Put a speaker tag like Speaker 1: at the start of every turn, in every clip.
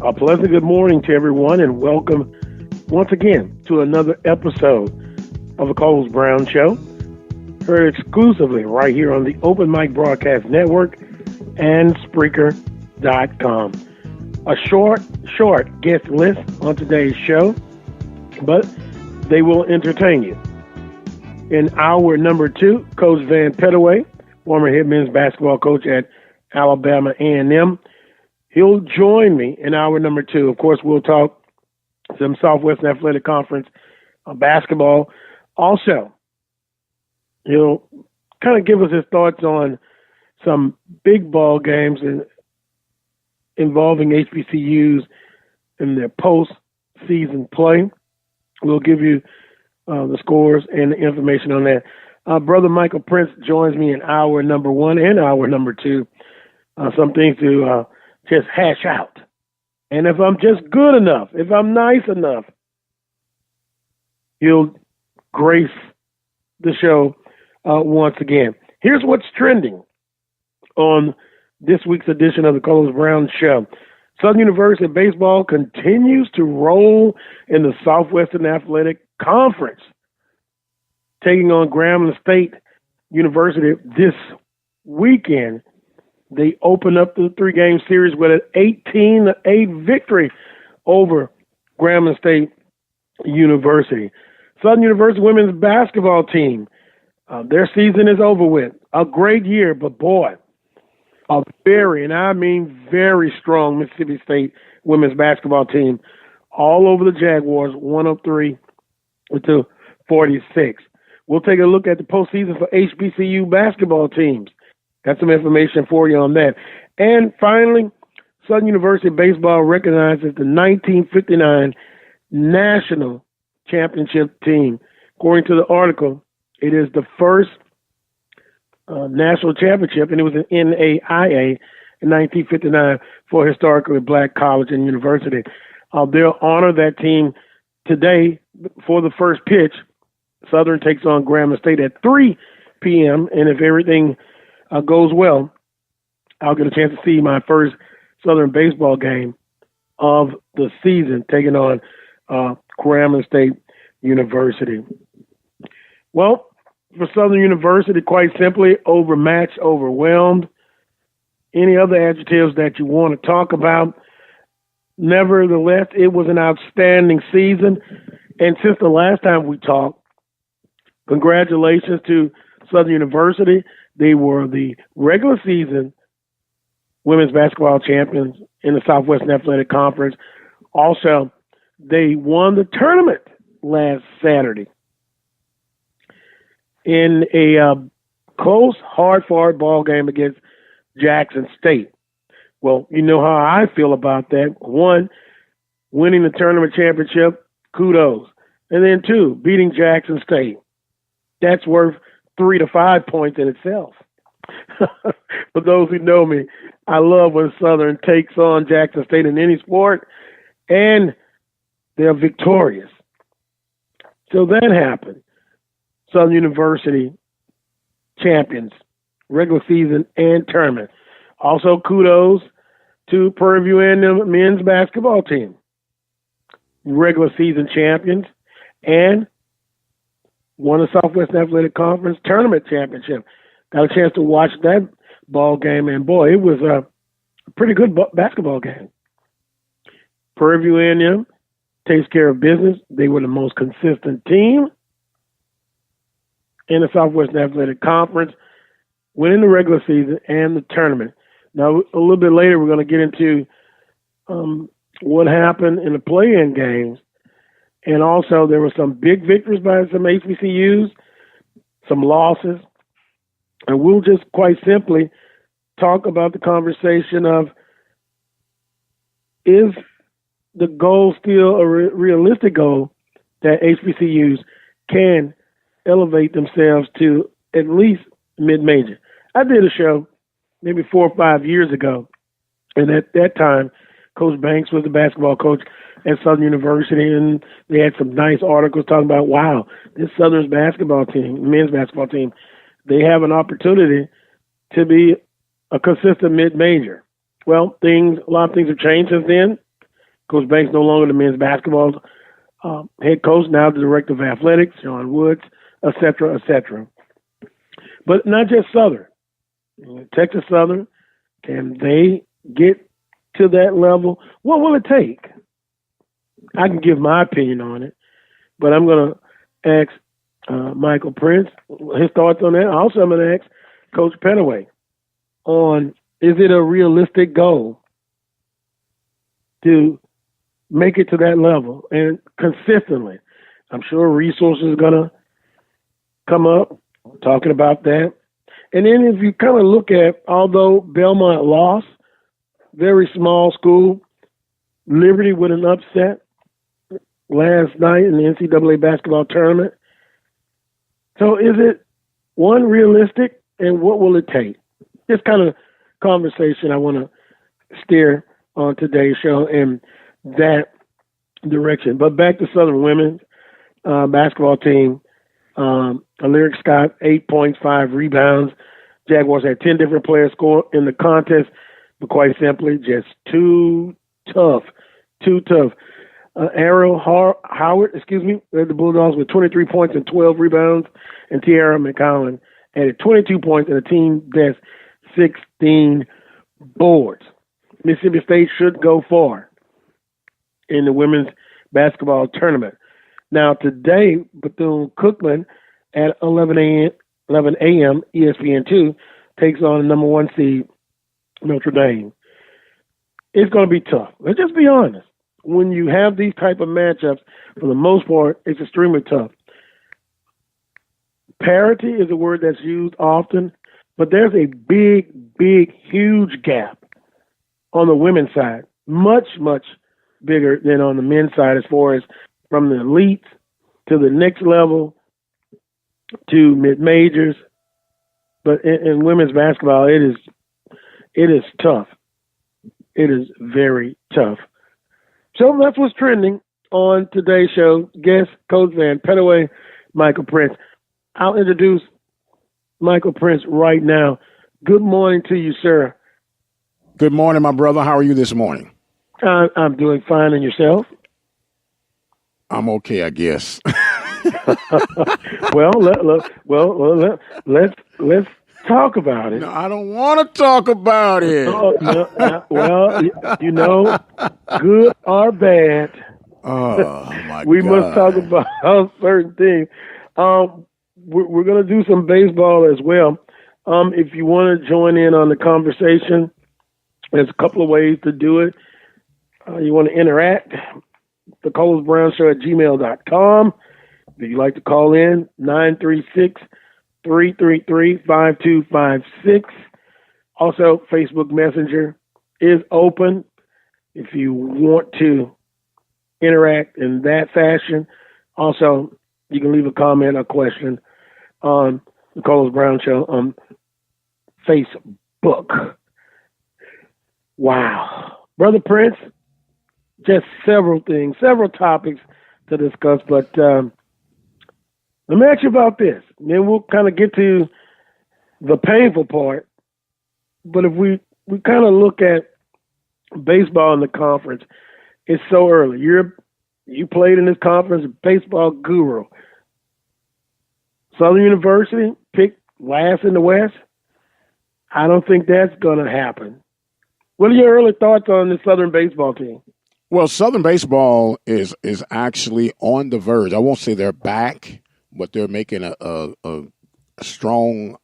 Speaker 1: A pleasant good morning to everyone, and welcome once again to another episode of the Coles Brown Show, heard exclusively right here on the Open Mic Broadcast Network and Spreaker.com. A short guest list on today's show, but they will entertain you. In hour number 2, Coach Van Pettaway, former head men's basketball coach at Alabama A&M. He'll join me in hour number 2. Of course, we'll talk some Southwestern Athletic Conference basketball. Also, he'll kind of give us his thoughts on some big ball games involving HBCUs in their post-season play. We'll give you the scores and the information on that. Brother Michael Prince joins me in hour number 1 and hour number 2. Some things to just hash out. And if I'm just good enough, if I'm nice enough, he'll grace the show once again. Here's what's trending on this week's edition of the Coles Brown Show. Southern University baseball continues to roll in the Southwestern Athletic Conference, taking on Grambling State University this weekend. They open up the 3-game series with an 18-8 victory over Grambling State University. Southern University women's basketball team, their season is over with. A great year, but boy, a very, and I mean very strong Mississippi State women's basketball team all over the Jaguars, 103-46. We'll take a look at the postseason for HBCU basketball teams. Got some information for you on that. And finally, Southern University baseball recognizes the 1959 National Championship team. According to the article, it is the first national championship, and it was an NAIA in 1959 for historically black college and university. They'll honor that team today for the first pitch. Southern takes on Grambling State at 3 p.m., and if everything goes well, I'll get a chance to see my first Southern baseball game of the season, taking on Grambling State University. Well, for Southern University, quite simply, overmatched, overwhelmed. Any other adjectives that you want to talk about? Nevertheless, it was an outstanding season. And since the last time we talked, congratulations to Southern University. They were the regular season women's basketball champions in the Southwestern Athletic Conference. Also, they won the tournament last Saturday in a close, hard-fought ball game against Jackson State. Well, you know how I feel about that. 1, winning the tournament championship, kudos. And then 2, beating Jackson State. That's worth 3 to 5 points in itself. For those who know me, I love when Southern takes on Jackson State in any sport, and they're victorious. So that happened. Southern University champions, regular season and tournament. Also, kudos to Prairie View A&M men's basketball team, regular season champions, and won the Southwestern Athletic Conference tournament championship. Got a chance to watch that ball game, and boy, it was a pretty good basketball game. Prairie View A&M takes care of business. They were the most consistent team in the Southwestern Athletic Conference, winning the regular season and the tournament. Now, a little bit later, we're going to get into what happened in the play-in games. And also, there were some big victories by some HBCUs, some losses. And we'll just quite simply talk about the conversation of, is the goal still a realistic goal that HBCUs can elevate themselves to at least mid-major? I did a show maybe 4 or 5 years ago, and at that time, Coach Banks was the basketball coach at Southern University, and they had some nice articles talking about, wow, this Southern's basketball team, men's basketball team, they have an opportunity to be a consistent mid-major. Well, a lot of things have changed since then. Coach Banks no longer the men's basketball head coach, now the director of athletics, Sean Woods, et cetera, et cetera. But not just Southern. Texas Southern, can they get to that level? What will it take? I can give my opinion on it, but I'm going to ask Michael Prince his thoughts on that. Also, I'm going to ask Coach Petaway on, is it a realistic goal to make it to that level and consistently? I'm sure resources are going to come up talking about that. And then if you kind of look at, although Belmont lost, very small school, Liberty with an upset last night in the NCAA basketball tournament. So is it, one, realistic, and what will it take? This kind of conversation I want to steer on today's show in that direction. But back to Southern women's basketball team. Lyric Scott, 8 points, 5 rebounds. Jaguars had 10 different players score in the contest, but quite simply, just too tough. Ariel Howard, led the Bulldogs with 23 points and 12 rebounds, and Tiara McCollum added 22 points and a team best 16 boards. Mississippi State should go far in the women's basketball tournament. Now today, Bethune-Cookman at 11 a.m. ESPN2 takes on the number 1 seed Notre Dame. It's going to be tough. Let's just be honest. When you have these type of matchups, for the most part, it's extremely tough. Parity is a word that's used often, but there's a big, huge gap on the women's side. Much bigger than on the men's side as far as from the elites to the next level to mid-majors. But in women's basketball, it is tough. It is very tough. So that's what's trending on today's show. Guest, Coach Van Petaway, Michael Prince. I'll introduce Michael Prince right now. Good morning to you, sir.
Speaker 2: Good morning, my brother. How are you this morning?
Speaker 1: I'm doing fine, and yourself?
Speaker 2: I'm okay, I guess.
Speaker 1: Well, let's talk about it.
Speaker 2: No, I don't want to talk about it.
Speaker 1: Well, good or bad, we
Speaker 2: God.
Speaker 1: must talk about certain things. We're going to do some baseball as well. If you want to join in on the conversation, there's a couple of ways to do it. You want to interact, the Coles Brown Show at gmail.com. If you'd like to call in, 936-333-5256. Also, Facebook Messenger is open if you want to interact in that fashion. Also, you can leave a comment or question on the Coles Brown Show on Facebook. Wow. Brother Prince, just several things, several topics to discuss, but let me ask you about this. Then we'll kind of get to the painful part. But if we kind of look at baseball in the conference, it's so early. You played in this conference, baseball guru. Southern University picked last in the West. I don't think that's going to happen. What are your early thoughts on the Southern baseball team?
Speaker 2: Well, Southern baseball is actually on the verge. I won't say they're back, but they're making a strong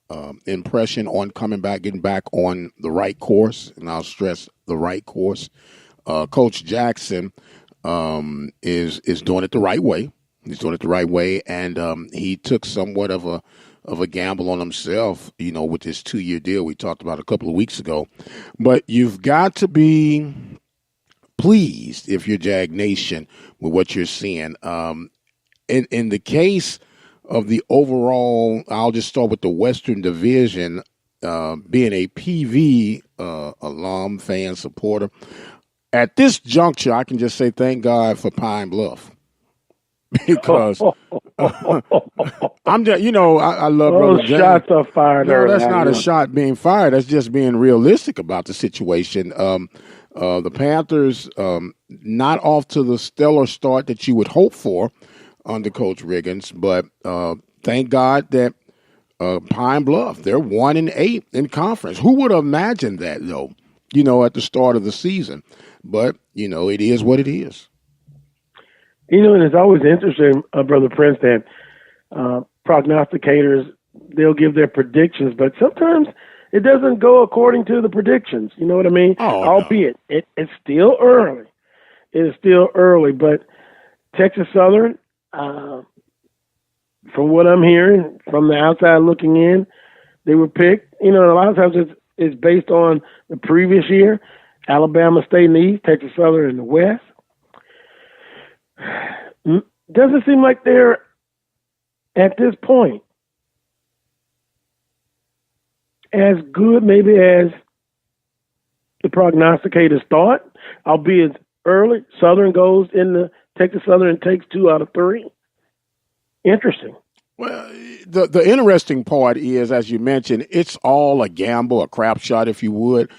Speaker 2: impression on coming back, getting back on the right course, and I'll stress the right course. Coach Jackson is doing it the right way. He's doing it the right way, and he took somewhat of a gamble on himself, with this 2-year deal we talked about a couple of weeks ago. But you've got to be pleased if you're Jag Nation with what you're seeing. In the case of the overall, I'll just start with the Western Division, being a PV alum, fan, supporter. At this juncture, I can just say thank God for Pine Bluff. Because I'm just, I love Brother James.
Speaker 1: Shots are fired.
Speaker 2: No, that's not a shot being fired. That's just being realistic about the situation. The Panthers, not off to the stellar start that you would hope for under Coach Riggins, but thank God that Pine Bluff, they're 1-8 in conference. Who would have imagined that, though, at the start of the season? But, it is what it is.
Speaker 1: And it's always interesting, Brother Prince, that prognosticators, they'll give their predictions, but sometimes it doesn't go according to the predictions. You know what I mean?
Speaker 2: Oh,
Speaker 1: albeit no. It's still early. It is still early, but Texas Southern, from what I'm hearing, from the outside looking in, they were picked. A lot of times it's based on the previous year. Alabama State in the East, Texas Southern in the West. Doesn't seem like they're, at this point, as good maybe as the prognosticators thought, albeit early. Southern goes into Texas Southern and takes 2 out of 3. Interesting.
Speaker 2: Well, the interesting part is, as you mentioned, it's all a gamble, a crap shot, if you would.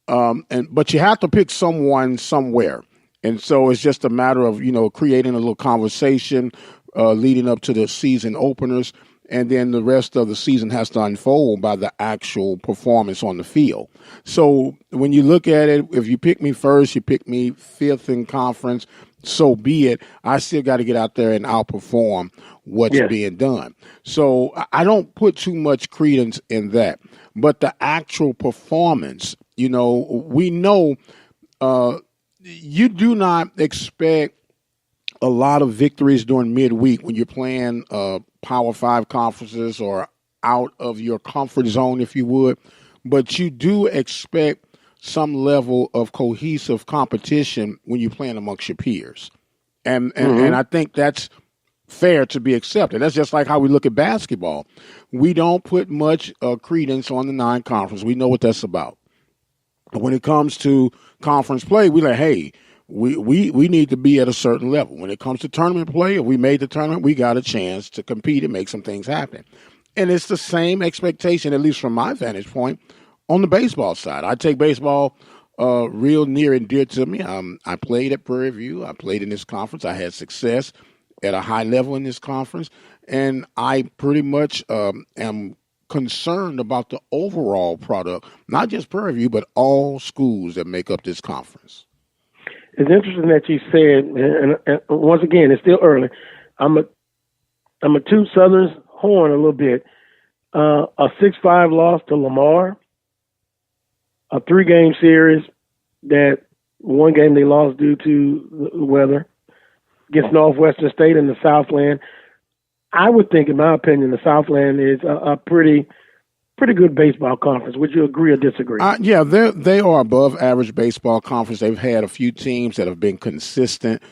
Speaker 2: But you have to pick someone somewhere. And so it's just a matter of, creating a little conversation leading up to the season openers. And then the rest of the season has to unfold by the actual performance on the field. So when you look at it, if you pick me first, you pick me 5th in conference, so be it. I still got to get out there and outperform what's being done. So I don't put too much credence in that. But the actual performance, we know you do not expect a lot of victories during midweek when you're playing Power 5 conferences or out of your comfort zone, if you would. But you do expect some level of cohesive competition when you're playing amongst your peers. And I think that's fair to be accepted. That's just like how we look at basketball. We don't put much credence on the non-conference. We know what that's about. When it comes to conference play, we're like, hey, we need to be at a certain level. When it comes to tournament play, if we made the tournament, we got a chance to compete and make some things happen. And it's the same expectation, at least from my vantage point, on the baseball side. I take baseball real near and dear to me. I played at Prairie View. I played in this conference. I had success at a high level in this conference. And I pretty much am concerned about the overall product, not just Prairie View, but all schools that make up this conference.
Speaker 1: It's interesting that you said, and once again, it's still early. I'm a toot Southern's horn a little bit. A 6-5 loss to Lamar, a 3-game series that one game they lost due to the weather against Northwestern State in the Southland. I would think, in my opinion, the Southland is a pretty good baseball conference. Would you agree or disagree?
Speaker 2: Yeah, they are above average baseball conference. They've had a few teams that have been consistent.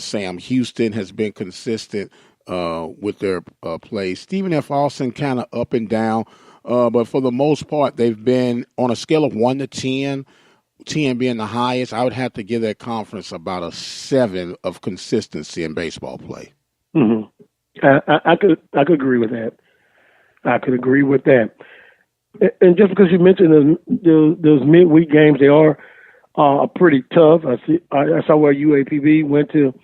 Speaker 2: Sam Houston has been consistent with their play. Stephen F. Austin kind of up and down, but for the most part, they've been on a scale of 1 to 10, 10 being the highest. I would have to give that conference about a 7 of consistency in baseball play.
Speaker 1: Mm-hmm. I could agree with that. I could agree with that. And just because you mentioned those midweek games, they are pretty tough. I saw where UAPB went to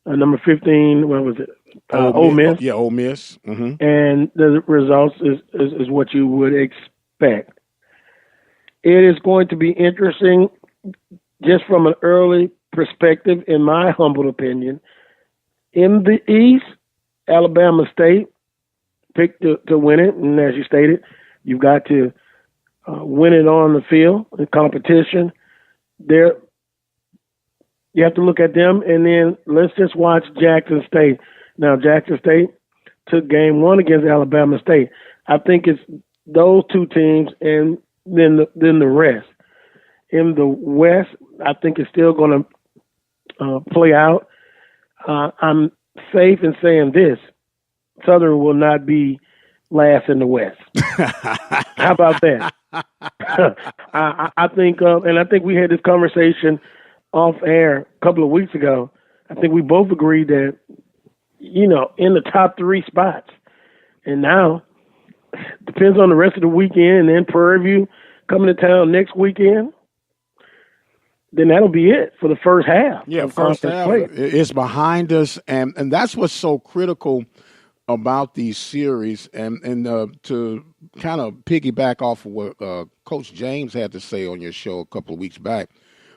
Speaker 1: number 15. What was it? Ole Miss.
Speaker 2: Yeah, Ole Miss. Mm-hmm.
Speaker 1: And the results is what you would expect. It is going to be interesting, just from an early perspective, in my humble opinion. In the East, Alabama State picked to win it, and as you stated, you've got to win it on the field in competition. You have to look at them, and then let's just watch Jackson State. Now, Jackson State took game 1 against Alabama State. I think it's those two teams, and then the rest. In the West, I think it's still going to play out. I'm safe in saying this: Southern will not be last in the West. How about that? I think, and I think we had this conversation off air a couple of weeks ago. I think we both agreed that, in the top 3 spots. And now, depends on the rest of the weekend, and then Prairie View coming to town next weekend. then that'll be it for the first half.
Speaker 2: Yeah,
Speaker 1: of
Speaker 2: first
Speaker 1: conference
Speaker 2: half
Speaker 1: play.
Speaker 2: is behind us, and that's what's so critical about these series. And to kind of piggyback off of what Coach James had to say on your show a couple of weeks back,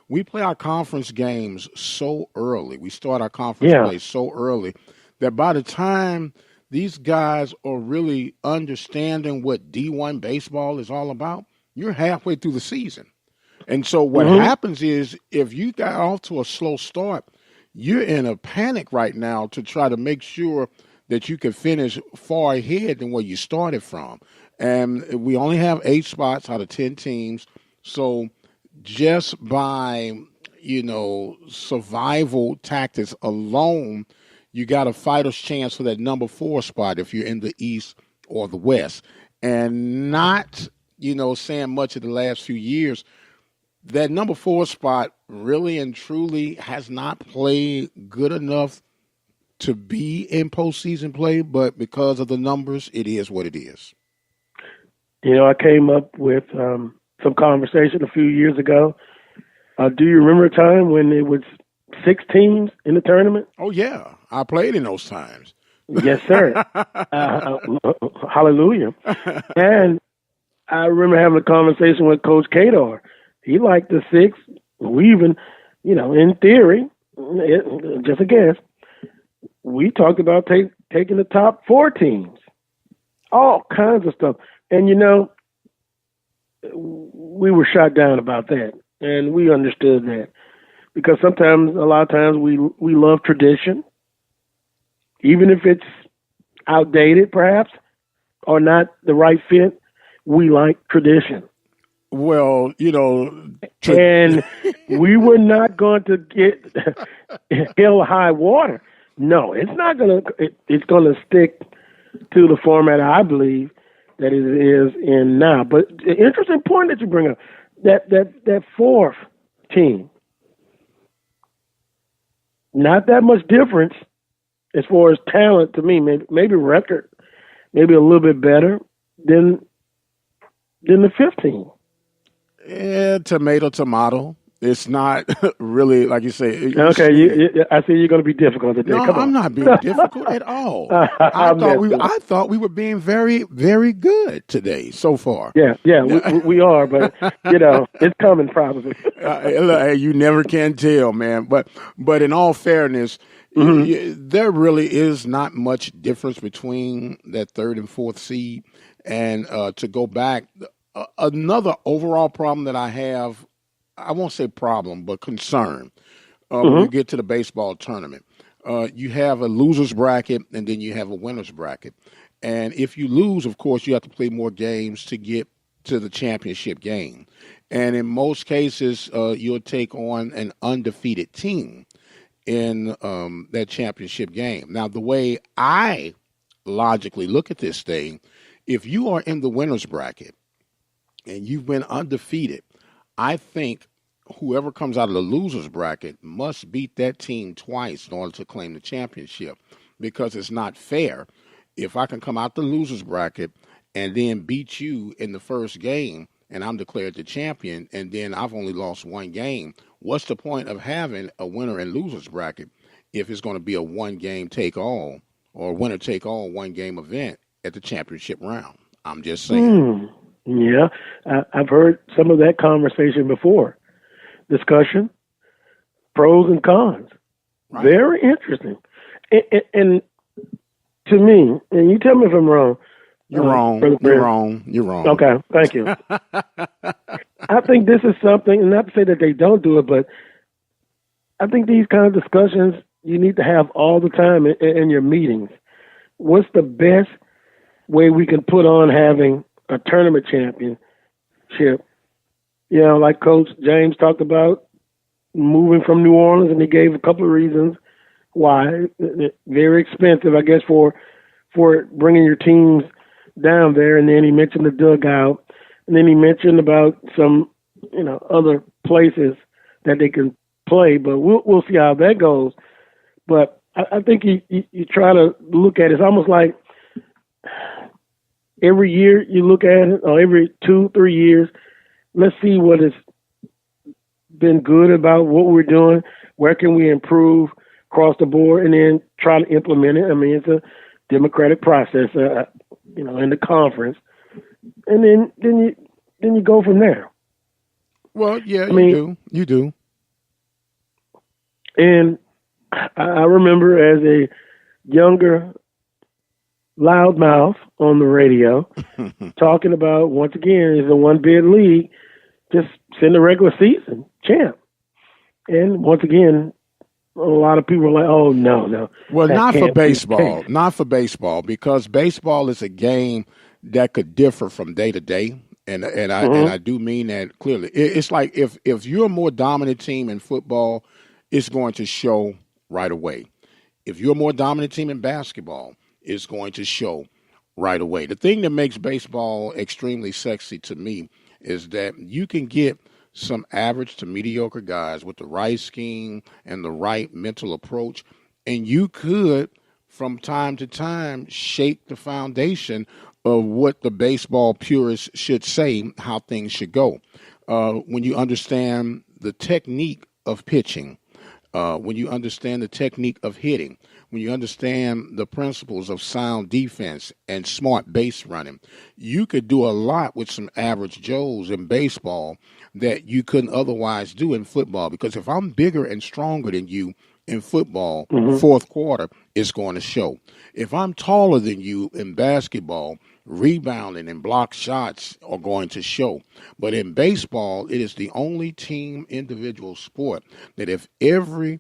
Speaker 2: we play our conference games so early. We start our conference play so early that by the time these guys are really understanding what D1 baseball is all about, you're halfway through the season. And so what happens is if you got off to a slow start, you're in a panic right now to try to make sure that you can finish far ahead than where you started from. And we only have 8 spots out of 10 teams. So just by, survival tactics alone, you got a fighter's chance for that number 4 spot if you're in the East or the West. And not, saying much of the last few years, that number 4 spot really and truly has not played good enough to be in postseason play, but because of the numbers, it is what it is.
Speaker 1: I came up with some conversation a few years ago. Do you remember a time when it was 6 teams in the tournament?
Speaker 2: Oh, yeah. I played in those times.
Speaker 1: Yes, sir. Hallelujah. And I remember having a conversation with Coach Kadar. He liked the 6. We even, in theory, just a guess, we talked about taking the top 4 teams, all kinds of stuff. And, we were shot down about that, and we understood that. Because a lot of times, we love tradition, even if it's outdated, perhaps, or not the right fit, we like tradition.
Speaker 2: Well,
Speaker 1: and we were not going to get hell high water. No, it's not going to. It's going to stick to the format I believe that it is in now. But the interesting point that you bring up, that 4th team, not that much difference as far as talent to me. Maybe record, maybe a little bit better than the 5th team.
Speaker 2: Yeah, tomato. It's not really, like you say.
Speaker 1: Okay, I see you're going to be difficult today.
Speaker 2: No,
Speaker 1: Come on.
Speaker 2: I'm not being difficult at all. I thought we were being very, very good today so far.
Speaker 1: Yeah, we are, but it's coming probably.
Speaker 2: You never can tell, man. But in all fairness, there really is not much difference between that 3rd and 4th seed. And to go back, another overall problem that I have, I won't say problem, but concern when you get to the baseball tournament. You have a loser's bracket and then you have a winner's bracket. And if you lose, of course, you have to play more games to get to the championship game. And in most cases, you'll take on an undefeated team in that championship game. Now, the way I logically look at this thing, if you are in the winner's bracket and you've been undefeated, I think whoever comes out of the loser's bracket must beat that team twice in order to claim the championship, because it's not fair. If I can come out the loser's bracket and then beat you in the first game and I'm declared the champion and then I've only lost 1 game, what's the point of having a winner and loser's bracket if it's going to be a 1-game take-all or winner-take-all 1-game event at the championship round? I'm just saying.
Speaker 1: Yeah, I've heard some of that conversation before. Discussion, pros and cons. Right. Very interesting. And to me, and you tell me if I'm wrong.
Speaker 2: You're wrong. You're wrong. You're wrong.
Speaker 1: Okay, thank you. I think this is something, and not to say that they don't do it, but I think these kind of discussions you need to have all the time in your meetings. What's the best way we can put on having a tournament championship? Like Coach James talked about moving from New Orleans, and he gave a couple of reasons why. Very expensive, I guess, for bringing your teams down there. And then he mentioned the dugout, and then he mentioned about some, other places that they can play. But we'll see how that goes. But I think you try to look at it. It's almost like every year you look at it, or every 2-3 years. Let's see what is been good about what we're doing. Where can we improve across the board, and then try to implement it. I mean, it's a democratic process, in the conference, and then you go from there.
Speaker 2: Well, yeah, you do.
Speaker 1: And I remember as a younger loudmouth on the radio talking about, once again, it's a one-bid league, just send the regular season champ. And once again, a lot of people are like, oh, no.
Speaker 2: Well, not for baseball, because baseball is a game that could differ from day to day. And I do mean that clearly. It's like if you're a more dominant team in football, it's going to show right away. If you're a more dominant team in basketball, it's going to show right away. The thing that makes baseball extremely sexy to me is that you can get some average to mediocre guys with the right scheme and the right mental approach, and you could, from time to time, shake the foundation of what the baseball purists should say, how things should go. When you understand the technique of pitching, when you understand the technique of hitting, when you understand the principles of sound defense and smart base running, you could do a lot with some average Joes in baseball that you couldn't otherwise do in football. Because if I'm bigger and stronger than you in football, fourth quarter is going to show. If I'm taller than you in basketball, rebounding and block shots are going to show. But in baseball, it is the only team individual sport that if every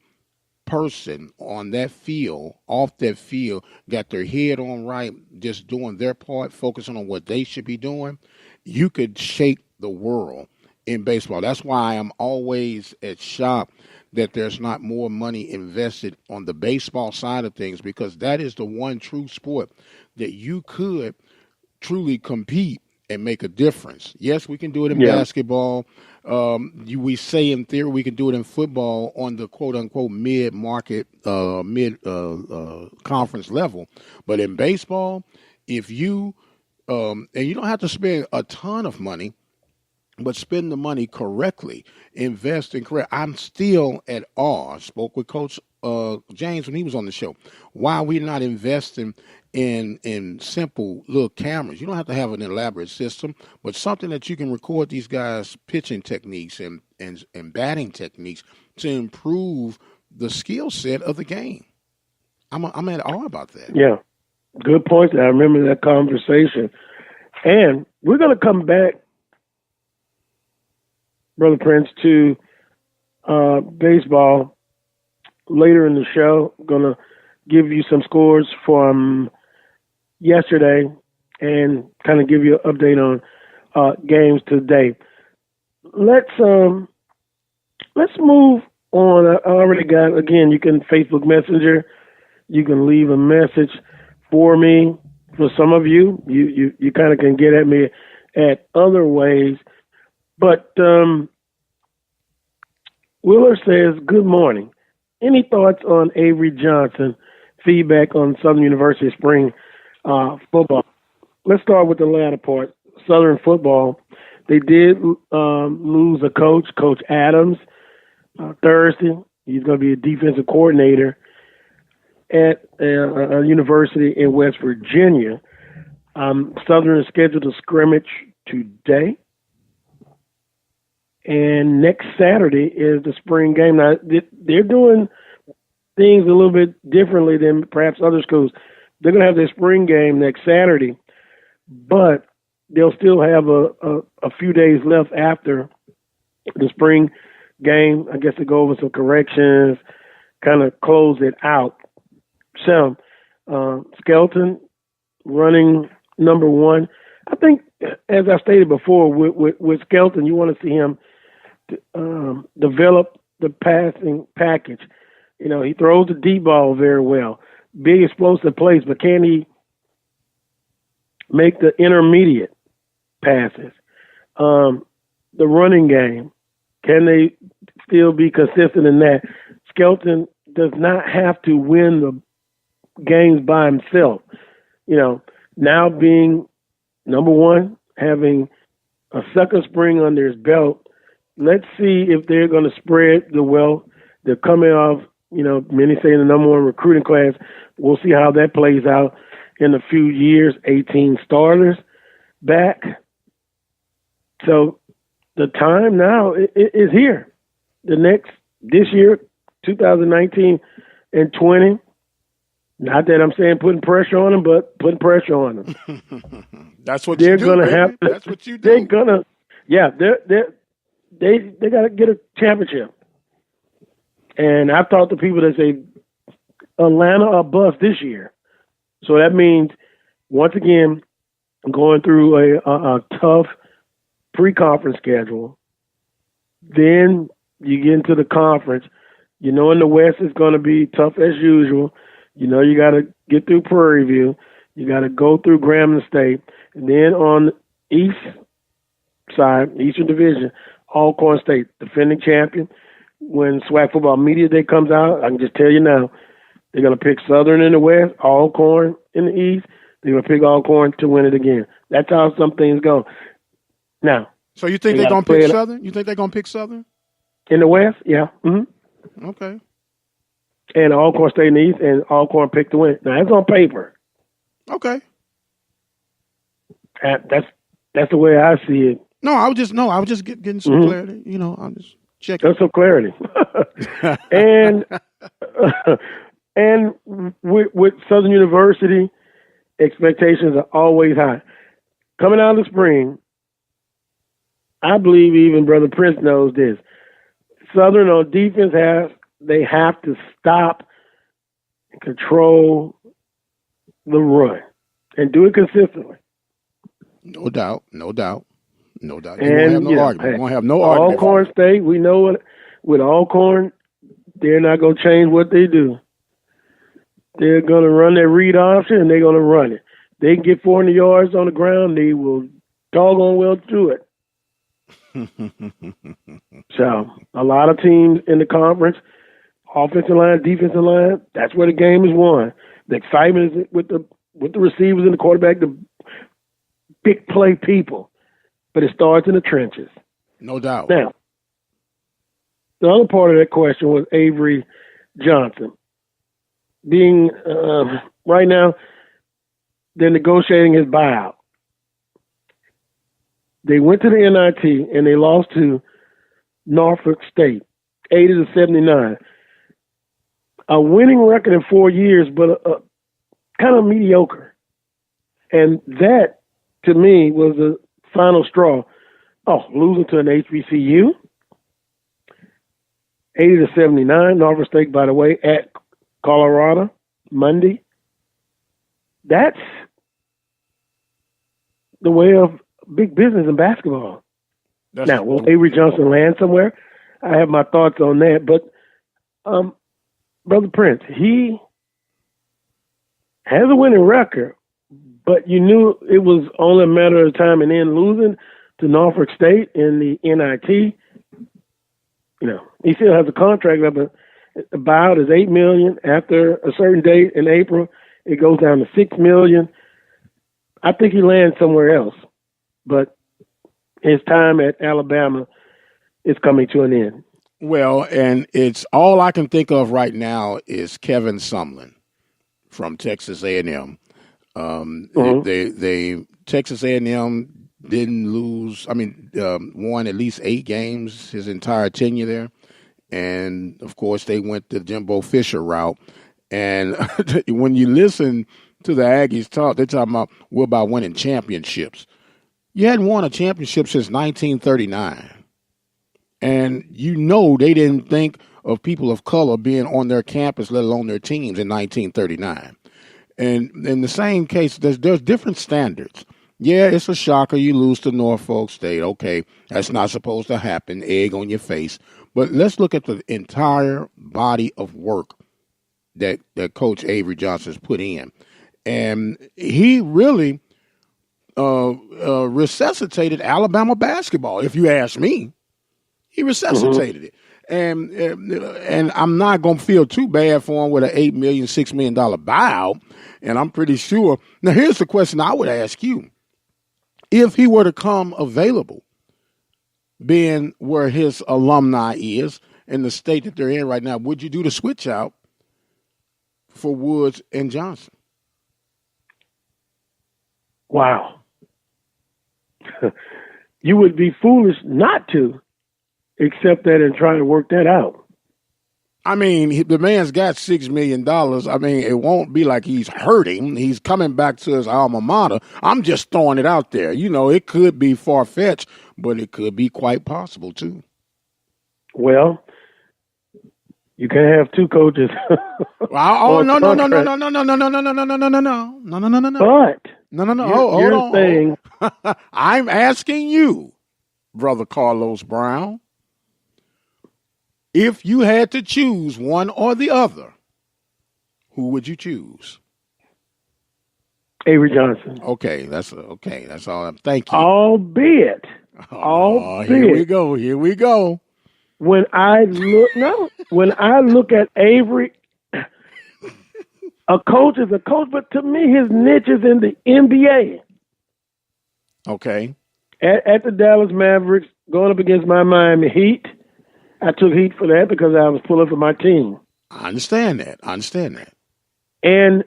Speaker 2: person on that field, off that field, got their head on right, just doing their part, focusing on what they should be doing, you could shake the world in baseball. That's why I'm always at shock that there's not more money invested on the baseball side of things, because that is the one true sport that you could truly compete and make a difference. Yes, we can do it in basketball. We say in theory we can do it in football on the quote-unquote mid-market, conference level. But in baseball, if you and you don't have to spend a ton of money, but spend the money correctly, invest in correct. I'm still at awe. I spoke with Coach James when he was on the show. Why we're not investing in simple little cameras. You don't have to have an elaborate system, but something that you can record these guys' pitching techniques and batting techniques to improve the skill set of the game. I'm at awe about that.
Speaker 1: Yeah, good point. I remember that conversation. And we're going to come back, Brother Prince, to baseball later in the show. I'm going to give you some scores from yesterday and kind of give you an update on games today. Let's move on. I already got, again, you can Facebook Messenger. You can leave a message for me. For some of you, you kind of can get at me at other ways. But Wheeler says, good morning. Any thoughts on Avery Johnson? Feedback on Southern University spring football. Let's start with the latter part. Southern football. They did lose a coach, Coach Adams, Thursday. He's going to be a defensive coordinator at a university in West Virginia. Southern is scheduled to scrimmage today. And next Saturday is the spring game. Now, they're doing things a little bit differently than perhaps other schools. They're going to have their spring game next Saturday, but they'll still have a few days left after the spring game, I guess, to go over some corrections, kind of close it out. So, Skelton running number one. I think, as I stated before, with Skelton, you want to see him develop the passing package. You know, he throws the deep ball very well, big explosive plays, but can he make the intermediate passes? The running game, can they still be consistent in that? Skelton does not have to win the games by himself. You know, now being number one, having a second spring under his belt, let's see if they're going to spread the wealth. They're coming off, many say the number one recruiting class. We'll see how that plays out in a few years. 18 starters back. So the time now is here. This year, 2019 and 20. Not that I'm saying putting pressure on them, but putting pressure on them.
Speaker 2: That's what they're going to have. That's what you do.
Speaker 1: They're going to, they got to get a championship. And I've talked to people that say Atlanta or bust this year. So that means, once again, going through a tough pre-conference schedule. Then you get into the conference. In the West it's going to be tough as usual. You got to get through Prairie View. You got to go through Grambling State. And then on the east side, Eastern Division, Alcorn State, defending champion. When Swac Football Media Day comes out, I can just tell you now, they're going to pick Southern in the West, Alcorn in the East. They're going to pick Alcorn to win it again. That's how some things go. Now,
Speaker 2: so you think they're going to pick Southern? You think they're going to pick Southern?
Speaker 1: In the West? Yeah. Mm-hmm.
Speaker 2: Okay.
Speaker 1: And Alcorn State in the East, and Alcorn picked to win. Now, that's on paper.
Speaker 2: Okay.
Speaker 1: That's the way I see it.
Speaker 2: I was just getting some clarity. I'm just checking.
Speaker 1: That's some clarity. and and with Southern University, expectations are always high. Coming out of the spring, I believe even Brother Prince knows this. Southern on defense they have to stop and control the run and do it consistently.
Speaker 2: No doubt. You won't have no argument.
Speaker 1: Alcorn State, we know it. With Alcorn, they're not going to change what they do. They're going to run their read option, and they're going to run it. They can get 400 yards on the ground, they will doggone well do it. So, a lot of teams in the conference, offensive line, defensive line, that's where the game is won. The excitement is with the receivers and the quarterback, the big play people. But it starts in the trenches.
Speaker 2: No doubt.
Speaker 1: Now, the other part of that question was Avery Johnson. Being, right now, they're negotiating his buyout. They went to the NIT and they lost to Norfolk State, 80-79. A winning record in 4 years, but kind of mediocre. And that, to me, was the final straw. Losing to an HBCU, 80-79. Norfolk State, by the way, at Colorado, Monday. That's the way of big business in basketball. Now, will Avery Johnson land somewhere? I have my thoughts on that. But Brother Prince, he has a winning record, but you knew it was only a matter of time, and then losing to Norfolk State in the NIT, he still has a contract up about is $8 million. After a certain date in April, it goes down to $6 million. I think he lands somewhere else, but his time at Alabama is coming to an end.
Speaker 2: Well, and it's all I can think of right now is Kevin Sumlin from Texas A&M. Texas A&M didn't lose. Won at least 8 games his entire tenure there. And, of course, they went the Jimbo Fisher route. And when you listen to the Aggies talk, they're talking about winning championships. You hadn't won a championship since 1939. And they didn't think of people of color being on their campus, let alone their teams, in 1939. And in the same case, there's different standards. Yeah, it's a shocker you lose to Norfolk State. Okay, that's not supposed to happen. Egg on your face. But let's look at the entire body of work that Coach Avery Johnson has put in. And he really resuscitated Alabama basketball, if you ask me. He resuscitated it. And I'm not going to feel too bad for him with an $8 million, $6 million buyout. And I'm pretty sure. Now, here's the question I would ask you. If he were to come available, being where his alumni is in the state that they're in right now, would you do the switch out for Woods and Johnson?
Speaker 1: Wow. You would be foolish not to accept that and try to work that out.
Speaker 2: I mean, the man's got $6 million. I mean, it won't be like he's hurting. He's coming back to his alma mater. I'm just throwing it out there. You know, it could be far-fetched, but it could be quite possible, too.
Speaker 1: Well, you can't have two coaches.
Speaker 2: No. But
Speaker 1: Hold
Speaker 2: on. I'm asking you, Brother Carlos Brown, if you had to choose one or the other, who would you choose?
Speaker 1: Avery Johnson.
Speaker 2: Okay, that's all. Thank you.
Speaker 1: Albeit.
Speaker 2: Here we go.
Speaker 1: When I look at Avery, a coach is a coach, but to me, his niche is in the NBA.
Speaker 2: Okay.
Speaker 1: At the Dallas Mavericks, going up against my Miami Heat, I took heat for that because I was pulling for my team.
Speaker 2: I understand that.
Speaker 1: And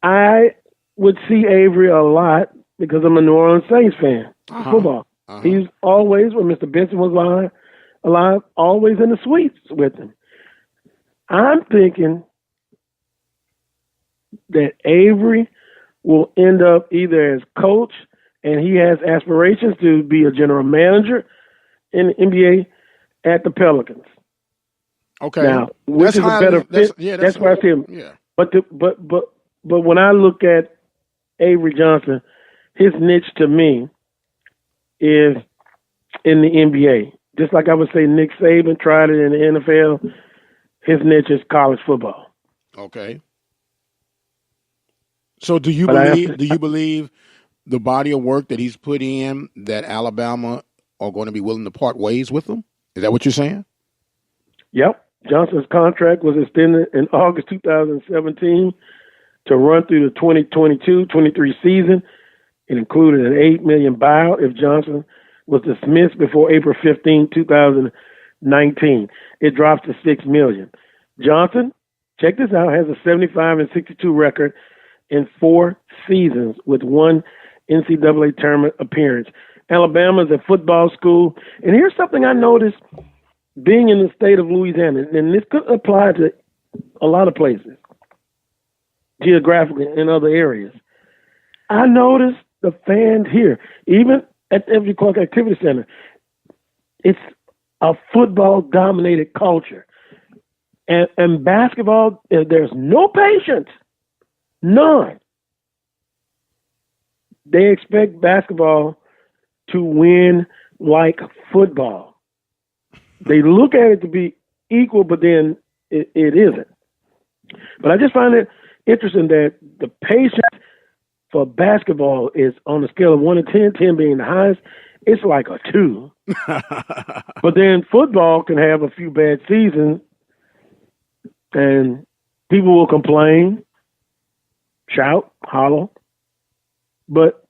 Speaker 1: I would see Avery a lot because I'm a New Orleans Saints fan. Football. He's always, when Mr. Benson was alive, always in the suites with him. I'm thinking that Avery will end up either as coach, and he has aspirations to be a general manager in the NBA at the Pelicans.
Speaker 2: Okay.
Speaker 1: Now, which is a better fit? That's why I see him.
Speaker 2: Yeah.
Speaker 1: But when I look at Avery Johnson, his niche to me is in the NBA. Just like I would say Nick Saban tried it in the NFL, his niche is college football.
Speaker 2: Okay. So do you believe the body of work that he's put in that Alabama are going to be willing to part ways with him? Is that what you're saying?
Speaker 1: Yep. Johnson's contract was extended in August 2017 to run through the 2022-23 season. It included an $8 million buyout if Johnson was dismissed before April 15, 2019. It drops to $6 million. Johnson, check this out, has a 75-62 record in 4 seasons with 1 NCAA tournament appearance. Alabama is a football school. And here's something I noticed being in the state of Louisiana, and this could apply to a lot of places, geographically in other areas. I noticed the fans here, even at the Everett Clark Activity Center, it's a football-dominated culture. And basketball, there's no patience. None. They expect basketball to win like football. They look at it to be equal, but then it isn't. But I just find it interesting that the patience for basketball is on a scale of 1 to 10, 10 being the highest, it's like a 2. But then football can have a few bad seasons, and people will complain, shout, holler, but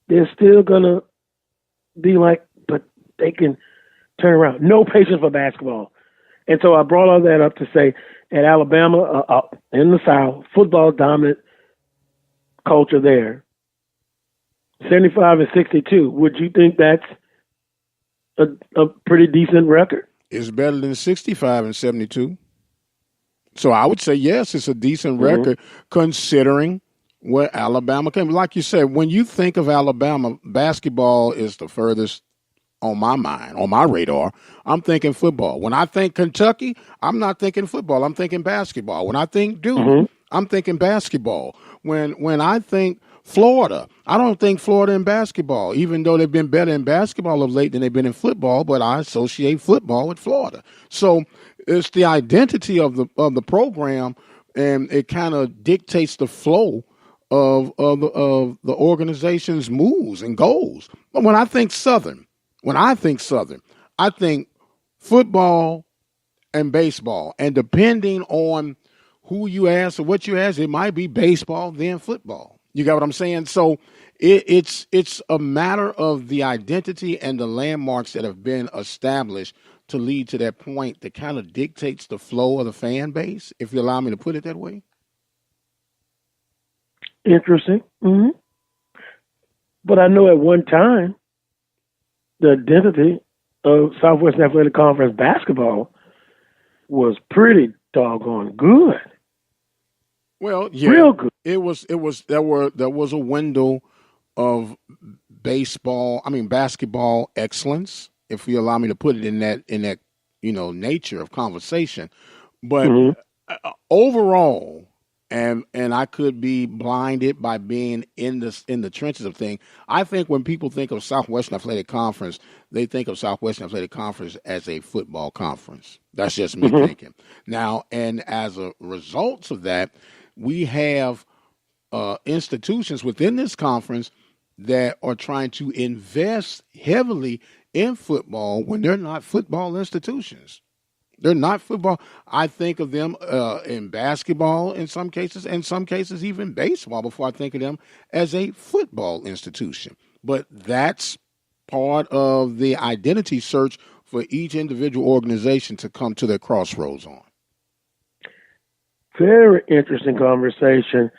Speaker 1: they're still going to be like, but they can turn around. No patience for basketball. And so I brought all that up to say at Alabama, in the South, football dominant culture there. 75-62. Would you think that's a pretty decent record?
Speaker 2: It's better than 65-72. So I would say, yes, it's a decent record considering where Alabama came. Like you said, when you think of Alabama, basketball is the furthest on my mind, on my radar. I'm thinking football. When I think Kentucky, I'm not thinking football. I'm thinking basketball. When I think Duke, I'm thinking basketball. When I think Florida, I don't think Florida in basketball, even though they've been better in basketball of late than they've been in football, but I associate football with Florida. So it's the identity of the program, and it kind of dictates the flow of the organization's moves and goals. But when I think Southern, I think football and baseball. And depending on who you ask or what you ask, it might be baseball, then football. You got what I'm saying? So it's a matter of the identity and the landmarks that have been established to lead to that point that kind of dictates the flow of the fan base, if you allow me to put it that way.
Speaker 1: Interesting. Mm-hmm. But I know at one time, the identity of Southwestern Athletic Conference basketball was pretty doggone good.
Speaker 2: Well, yeah,
Speaker 1: real good.
Speaker 2: There was a window of basketball excellence, if you allow me to put it in that nature of conversation. But overall, and I could be blinded by being in the trenches of things. I think when people think of Southwestern Athletic Conference, they think of Southwestern Athletic Conference as a football conference. That's just me thinking. Now, and as a result of that, we have institutions within this conference that are trying to invest heavily in football when they're not football institutions. They're not football. I think of them in basketball in some cases, and some cases even baseball before I think of them as a football institution. But that's part of the identity search for each individual organization to come to their crossroads on.
Speaker 1: Very interesting conversation.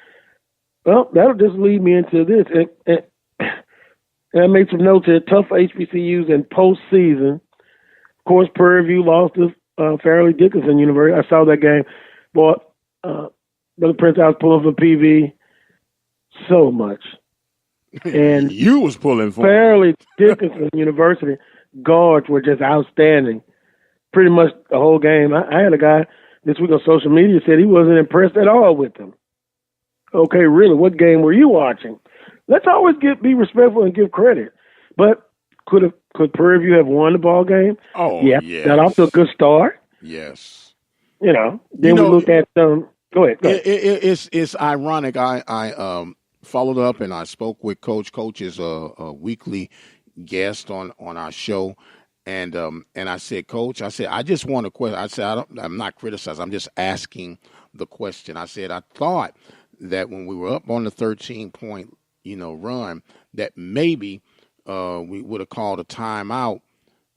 Speaker 1: Well, that'll just lead me into this. And I made some notes here. Tough HBCUs in postseason. Of course, Prairie View lost to Fairleigh Dickinson University. I saw that game. Boy, Brother Prince, I was pulling for PV so much. And
Speaker 2: you was pulling for
Speaker 1: Fairleigh Dickinson University guards were just outstanding. Pretty much the whole game. I had a guy this week on social media said he wasn't impressed at all with them. Okay, really, what game were you watching? Let's always be respectful and give credit. But could Prairie View have won the ball game?
Speaker 2: Oh,
Speaker 1: yeah.
Speaker 2: Yes.
Speaker 1: Got off to a good start.
Speaker 2: Yes.
Speaker 1: Then we look at Go ahead.
Speaker 2: It's ironic. I followed up and I spoke with Coach. Coach is a weekly guest on our show. And I said, Coach, I just want a question. I said, I'm not criticizing. I'm just asking the question. I said, I thought that when we were up on the 13-point, run, that maybe we would have called a timeout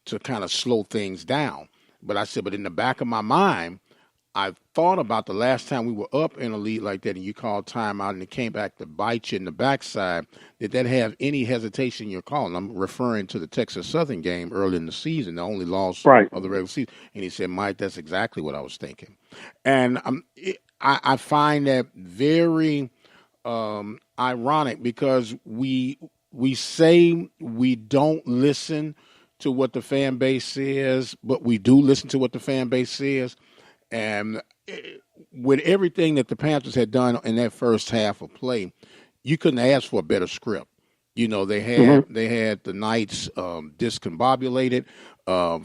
Speaker 2: to kind of slow things down. But I said, but in the back of my mind, I thought about the last time we were up in a lead like that and you called timeout and it came back to bite you in the backside. Did that have any hesitation in your call? And I'm referring to the Texas Southern game early in the season, the only loss of the regular season. And he said, Mike, that's exactly what I was thinking. And I find that very ironic because we say we don't listen to what the fan base says, but we do listen to what the fan base says. And with everything that the Panthers had done in that first half of play, you couldn't ask for a better script. They had the Knights discombobulated,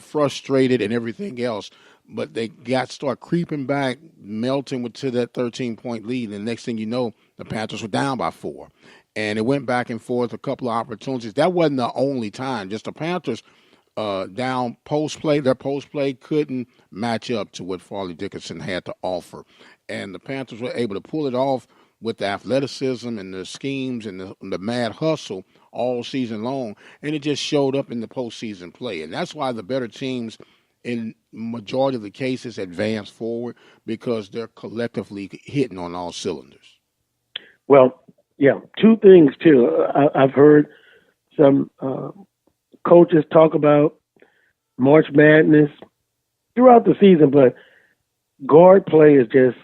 Speaker 2: frustrated, and everything else. But they start creeping back, melting to that 13-point lead. And the next thing you know, the Panthers were down by 4. And it went back and forth, a couple of opportunities. That wasn't the only time. Just the Panthers down post play. Their post play couldn't match up to what Fairleigh Dickinson had to offer. And the Panthers were able to pull it off with the athleticism and the schemes and the mad hustle all season long. And it just showed up in the postseason play. And that's why the better teams in majority of the cases advance forward, because they're collectively hitting on all cylinders.
Speaker 1: Well, yeah, two things too. I've heard some coaches talk about March Madness throughout the season, but guard play is just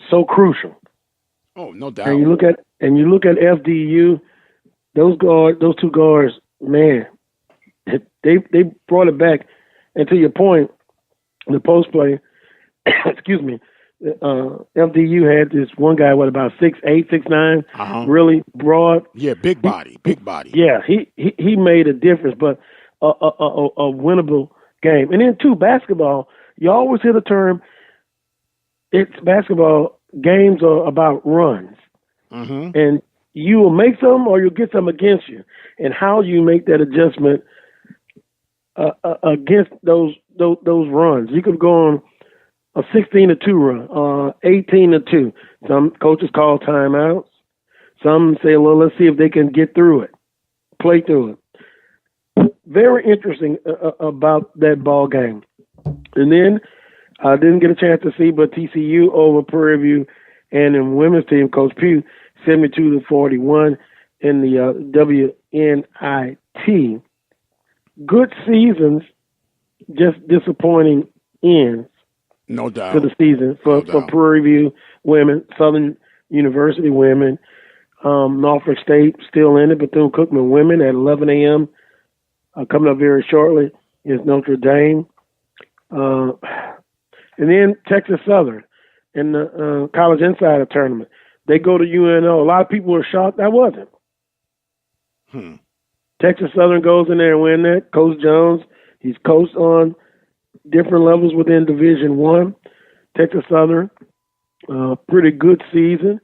Speaker 1: so crucial.
Speaker 2: Oh, no doubt.
Speaker 1: And you look at FDU, those two guards, man, they brought it back. And to your point, the post play, excuse me, FDU had this one guy, about 6'8", 6'9", really broad.
Speaker 2: Yeah, big body.
Speaker 1: Yeah, he made a difference, but a winnable game. And then too, basketball, you always hear the term, it's basketball, games are about runs.
Speaker 2: Mm-hmm.
Speaker 1: And you will make some or you'll get some against you. And how you make that adjustment against those runs. You could go on a 16-2 run, 18-2. Some coaches call timeouts. Some say, well, let's see if they can get through it, play through it. Very interesting about that ball game. And then I didn't get a chance to see, but TCU over Prairie View, and in women's team, Coach Pugh, 72-41 in the WNIT. Good seasons, just disappointing ends.
Speaker 2: No doubt.
Speaker 1: For the season for Prairie View women, Southern University women, Norfolk State still in it, Bethune-Cookman women at 11 a.m. Coming up very shortly is Notre Dame. And then Texas Southern in the College Insider Tournament. They go to UNO. A lot of people were shocked. I wasn't. Texas Southern goes in there and win that. Coach Jones, he's coached on different levels within Division I. Texas Southern, pretty good season.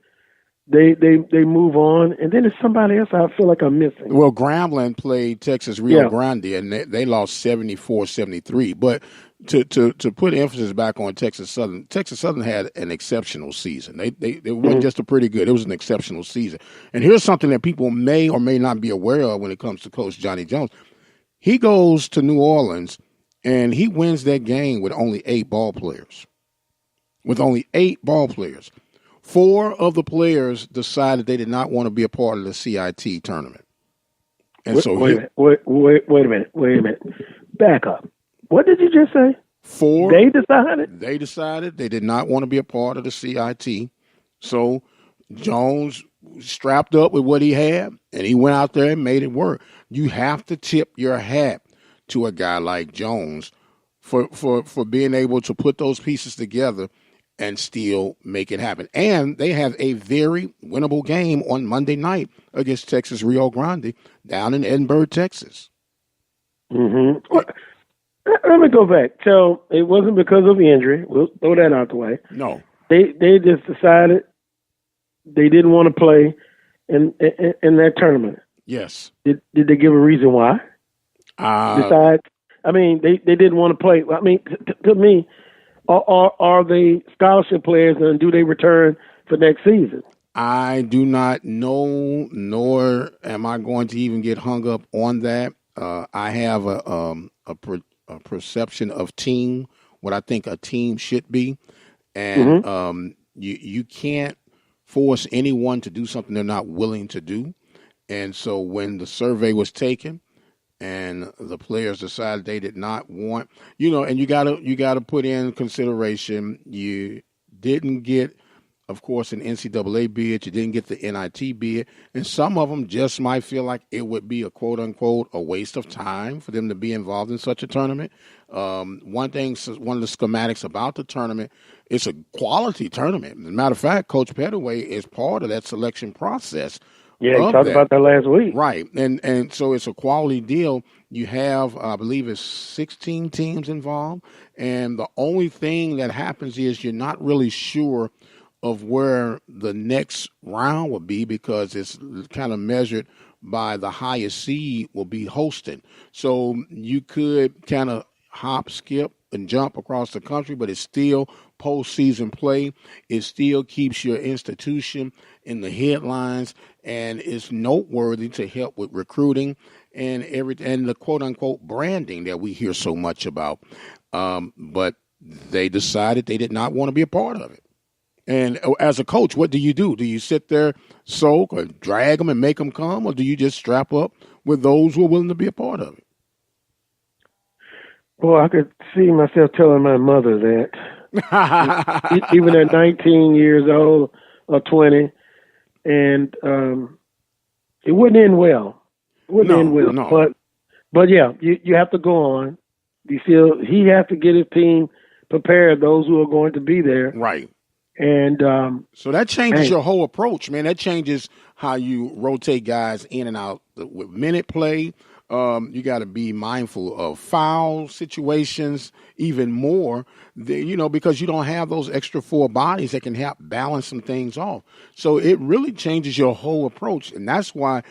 Speaker 1: They move on, and then there's somebody else I feel like I'm missing.
Speaker 2: Well, Grambling played Texas Rio Grande, and they lost 74-73. But to put emphasis back on Texas Southern had an exceptional season. They wasn't just a pretty good; it was an exceptional season. And here's something that people may or may not be aware of when it comes to Coach Johnny Jones. He goes to New Orleans, and he wins that game with only 8 ball players. With only 8 ball players. 4 of the players decided they did not want to be a part of the CIT tournament. And
Speaker 1: wait a minute. Back up. What did you just say?
Speaker 2: 4.
Speaker 1: They decided?
Speaker 2: They decided they did not want to be a part of the CIT. So Jones strapped up with what he had, and he went out there and made it work. You have to tip your hat to a guy like Jones for being able to put those pieces together and still make it happen. And they have a very winnable game on Monday night against Texas Rio Grande down in Edinburgh, Texas.
Speaker 1: Mm-hmm. Let me go back. So it wasn't because of injury. We'll throw that out the way.
Speaker 2: No.
Speaker 1: They just decided they didn't want to play in that tournament.
Speaker 2: Yes.
Speaker 1: Did they give a reason why? Besides, I mean, they didn't want to play. I mean, to me, are they scholarship players, and do they return for next season?
Speaker 2: I do not know, nor am I going to even get hung up on that. I have a perception of team, what I think a team should be, and you can't force anyone to do something they're not willing to do. And so when the survey was taken, and the players decided they did not want, and you gotta put in consideration, you didn't get, of course, an NCAA bid, you didn't get the NIT bid, and some of them just might feel like it would be a quote unquote a waste of time for them to be involved in such a tournament. One of the schematics about the tournament, it's a quality tournament. As a matter of fact, Coach Pettaway is part of that selection process.
Speaker 1: Yeah, he talked about that last week.
Speaker 2: Right, and so it's a quality deal. You have, I believe it's 16 teams involved, and the only thing that happens is you're not really sure of where the next round will be because it's kind of measured by the highest seed will be hosting. So you could kind of hop, skip, and jump across the country, but it's still postseason play. It still keeps your institution in the headlines, and it's noteworthy to help with recruiting and the quote unquote branding that we hear so much about. But they decided they did not want to be a part of it. And as a coach, what do? Do you sit there, soak, or drag them and make them come, or do you just strap up with those who are willing to be a part of it?
Speaker 1: Well, I could see myself telling my mother that, even at 19 years old or 20, and it wouldn't end well.
Speaker 2: No.
Speaker 1: But yeah, you have to go on. You feel he has to get his team prepared, those who are going to be there.
Speaker 2: Right.
Speaker 1: And
Speaker 2: so that changes your whole approach, man. That changes how you rotate guys in and out with minute play. You got to be mindful of foul situations even more, because you don't have those extra 4 bodies that can help balance some things off. So it really changes your whole approach. And that's why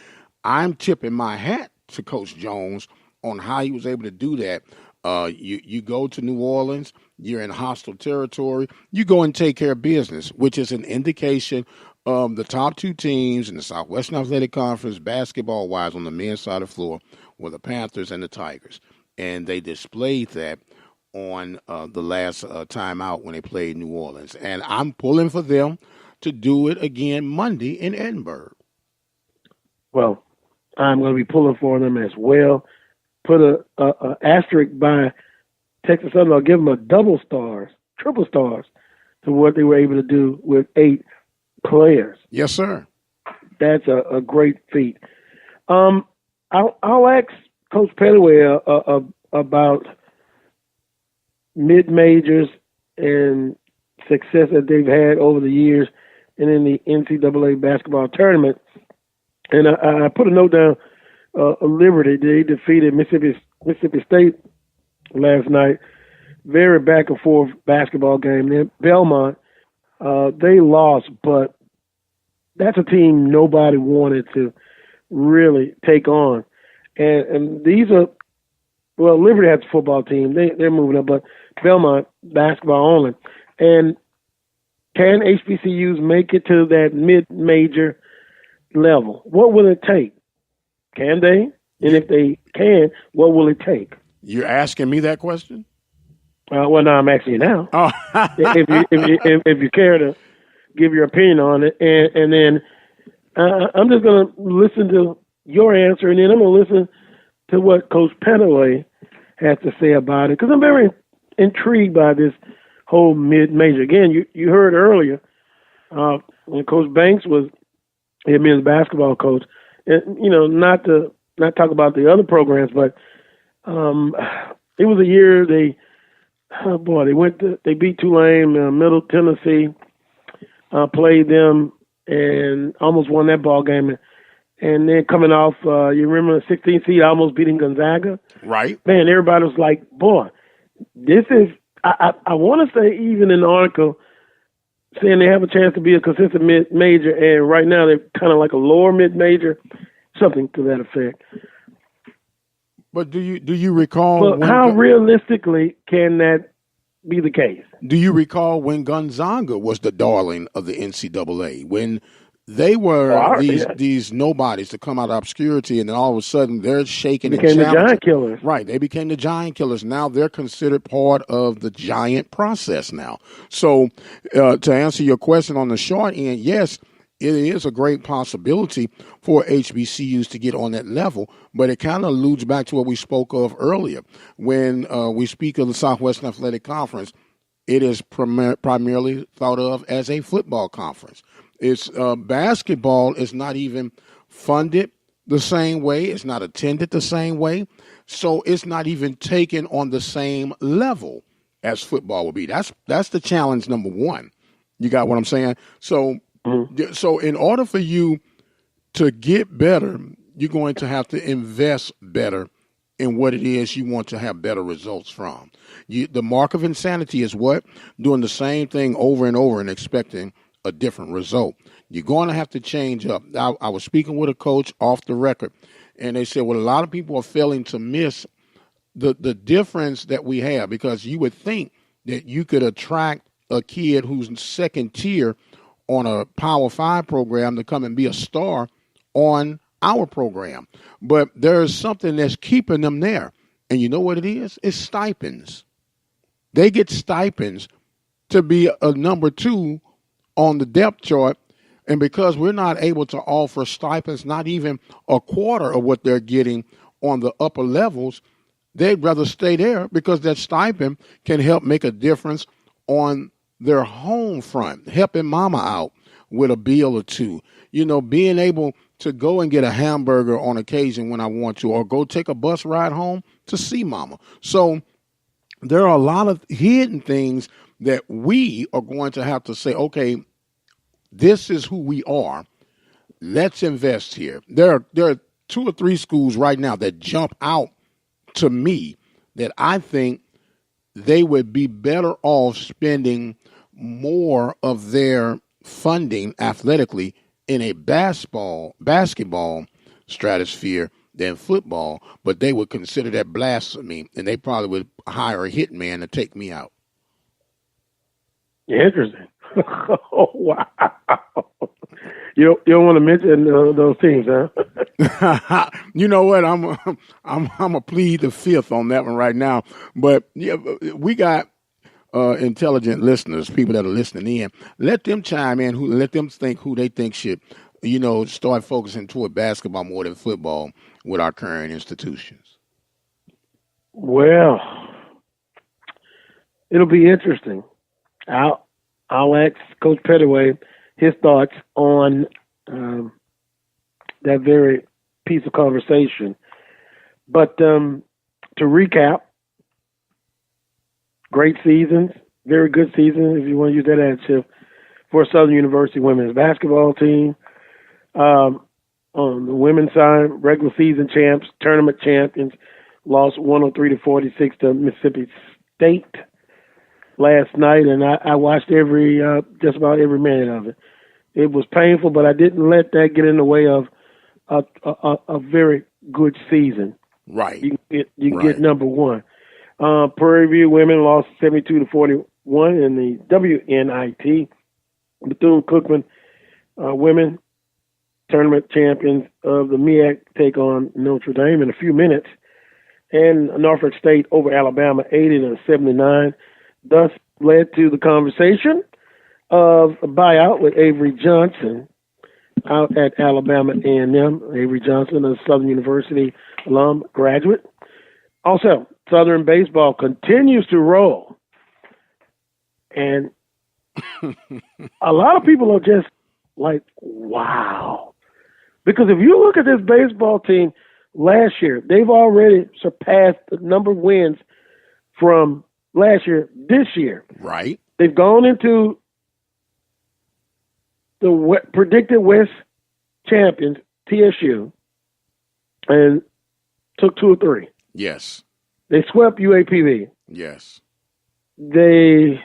Speaker 2: I'm tipping my hat to Coach Jones on how he was able to do that. You go to New Orleans, you're in hostile territory, you go and take care of business, which is an indication The top two teams in the Southwestern Athletic Conference, basketball-wise, on the men's side of the floor, were the Panthers and the Tigers. And they displayed that on the last time out when they played New Orleans. And I'm pulling for them to do it again Monday in Edinburgh.
Speaker 1: Well, I'm going to be pulling for them as well. Put a asterisk by Texas Southern. I'll give them a triple stars to what they were able to do with 8 players.
Speaker 2: Yes, sir.
Speaker 1: That's a great feat. I'll ask Coach Pettaway about mid-majors and success that they've had over the years and in the NCAA basketball tournament. And I put a note down. Liberty, they defeated Mississippi State last night. Very back and forth basketball game. Then Belmont, they lost, but that's a team nobody wanted to really take on. And these are, well, Liberty has a football team. They're moving up, but Belmont, basketball only. And can HBCUs make it to that mid-major level? What will it take? Can they? And if they can, what will it take?
Speaker 2: You're asking me that question?
Speaker 1: Well, no, I'm asking you now.
Speaker 2: Oh.
Speaker 1: if you care to give your opinion on it, and then I'm just going to listen to your answer, and then I'm going to listen to what Coach Pettaway has to say about it, because I'm very intrigued by this whole mid-major. Again, you heard earlier when Coach Banks was a men's basketball coach, and, not talk about the other programs, but it was a year they beat Tulane, Middle Tennessee, played them and almost won that ball game. And then coming off, you remember the 16th seed almost beating Gonzaga?
Speaker 2: Right.
Speaker 1: Man, everybody was like, boy, this is, I want to say even in the article saying they have a chance to be a consistent mid-major, and right now they're kind of like a lower mid-major, something to that effect.
Speaker 2: But do you recall?
Speaker 1: Well, how realistically can that be the case?
Speaker 2: Do you recall when Gonzaga was the darling of the NCAA, when they were these nobodies to come out of obscurity, and then all of a sudden they're shaking and challenging.
Speaker 1: Became the giant killers.
Speaker 2: Right, they became the giant killers. Now they're considered part of the giant process now. So to answer your question on the short end, yes, it is a great possibility for HBCUs to get on that level, but it kind of alludes back to what we spoke of earlier. When we speak of the Southwestern Athletic Conference, it is primarily thought of as a football conference. It's basketball is not even funded the same way. It's not attended the same way. So it's not even taken on the same level as football would be. That's the challenge number one. You got what I'm saying? So in order for you to get better, you're going to have to invest better in what it is you want to have better results from. The mark of insanity is what? Doing the same thing over and over and expecting a different result. You're going to have to change up. I was speaking with a coach off the record, and they said, well, a lot of people are failing to miss the difference that we have, because you would think that you could attract a kid who's second tier on a Power 5 program to come and be a star on our program. But there's something that's keeping them there. And you know what it is? It's stipends. They get stipends to be a number 2 on the depth chart. And because we're not able to offer stipends, not even a quarter of what they're getting on the upper levels, they'd rather stay there because that stipend can help make a difference on their home front, helping mama out with a meal or two, being able to go and get a hamburger on occasion when I want to, or go take a bus ride home to see mama. So there are a lot of hidden things that we are going to have to say, okay, this is who we are. Let's invest here. There are 2 or 3 schools right now that jump out to me that I think they would be better off spending more of their funding athletically in a basketball stratosphere than football, but they would consider that blasphemy, and they probably would hire a hitman to take me out.
Speaker 1: Interesting. Oh, wow. You don't want to mention those teams, huh?
Speaker 2: You know what? I'm a plead the fifth on that one right now. But yeah, we got intelligent listeners, people that are listening in. Let them chime in. Let them think who they think should, start focusing toward basketball more than football with our current institutions.
Speaker 1: Well, it'll be interesting. I'll ask Coach Pettaway his thoughts on that very piece of conversation. But to recap, great seasons, very good seasons, if you want to use that adjective, for Southern University women's basketball team. On the women's side, regular season champs, tournament champions, lost 103-46 to Mississippi State last night, and I watched just about every minute of it. It was painful, but I didn't let that get in the way of a very good season.
Speaker 2: Right.
Speaker 1: You can get number one. Prairie View women lost 72-41 in the WNIT. Bethune-Cookman women tournament champions of the MEAC take on Notre Dame in a few minutes. And Norfolk State over Alabama 80-79. Thus led to the conversation of a buyout with Avery Johnson out at Alabama A&M. Avery Johnson, a Southern University alum, graduate. Also, Southern baseball continues to roll. And a lot of people are just like, wow. Because if you look at this baseball team last year, they've already surpassed the number of wins from last year this year.
Speaker 2: Right.
Speaker 1: They've gone into the predicted West champions, TSU, and took 2 or 3.
Speaker 2: Yes.
Speaker 1: They swept UAPB.
Speaker 2: Yes.
Speaker 1: They're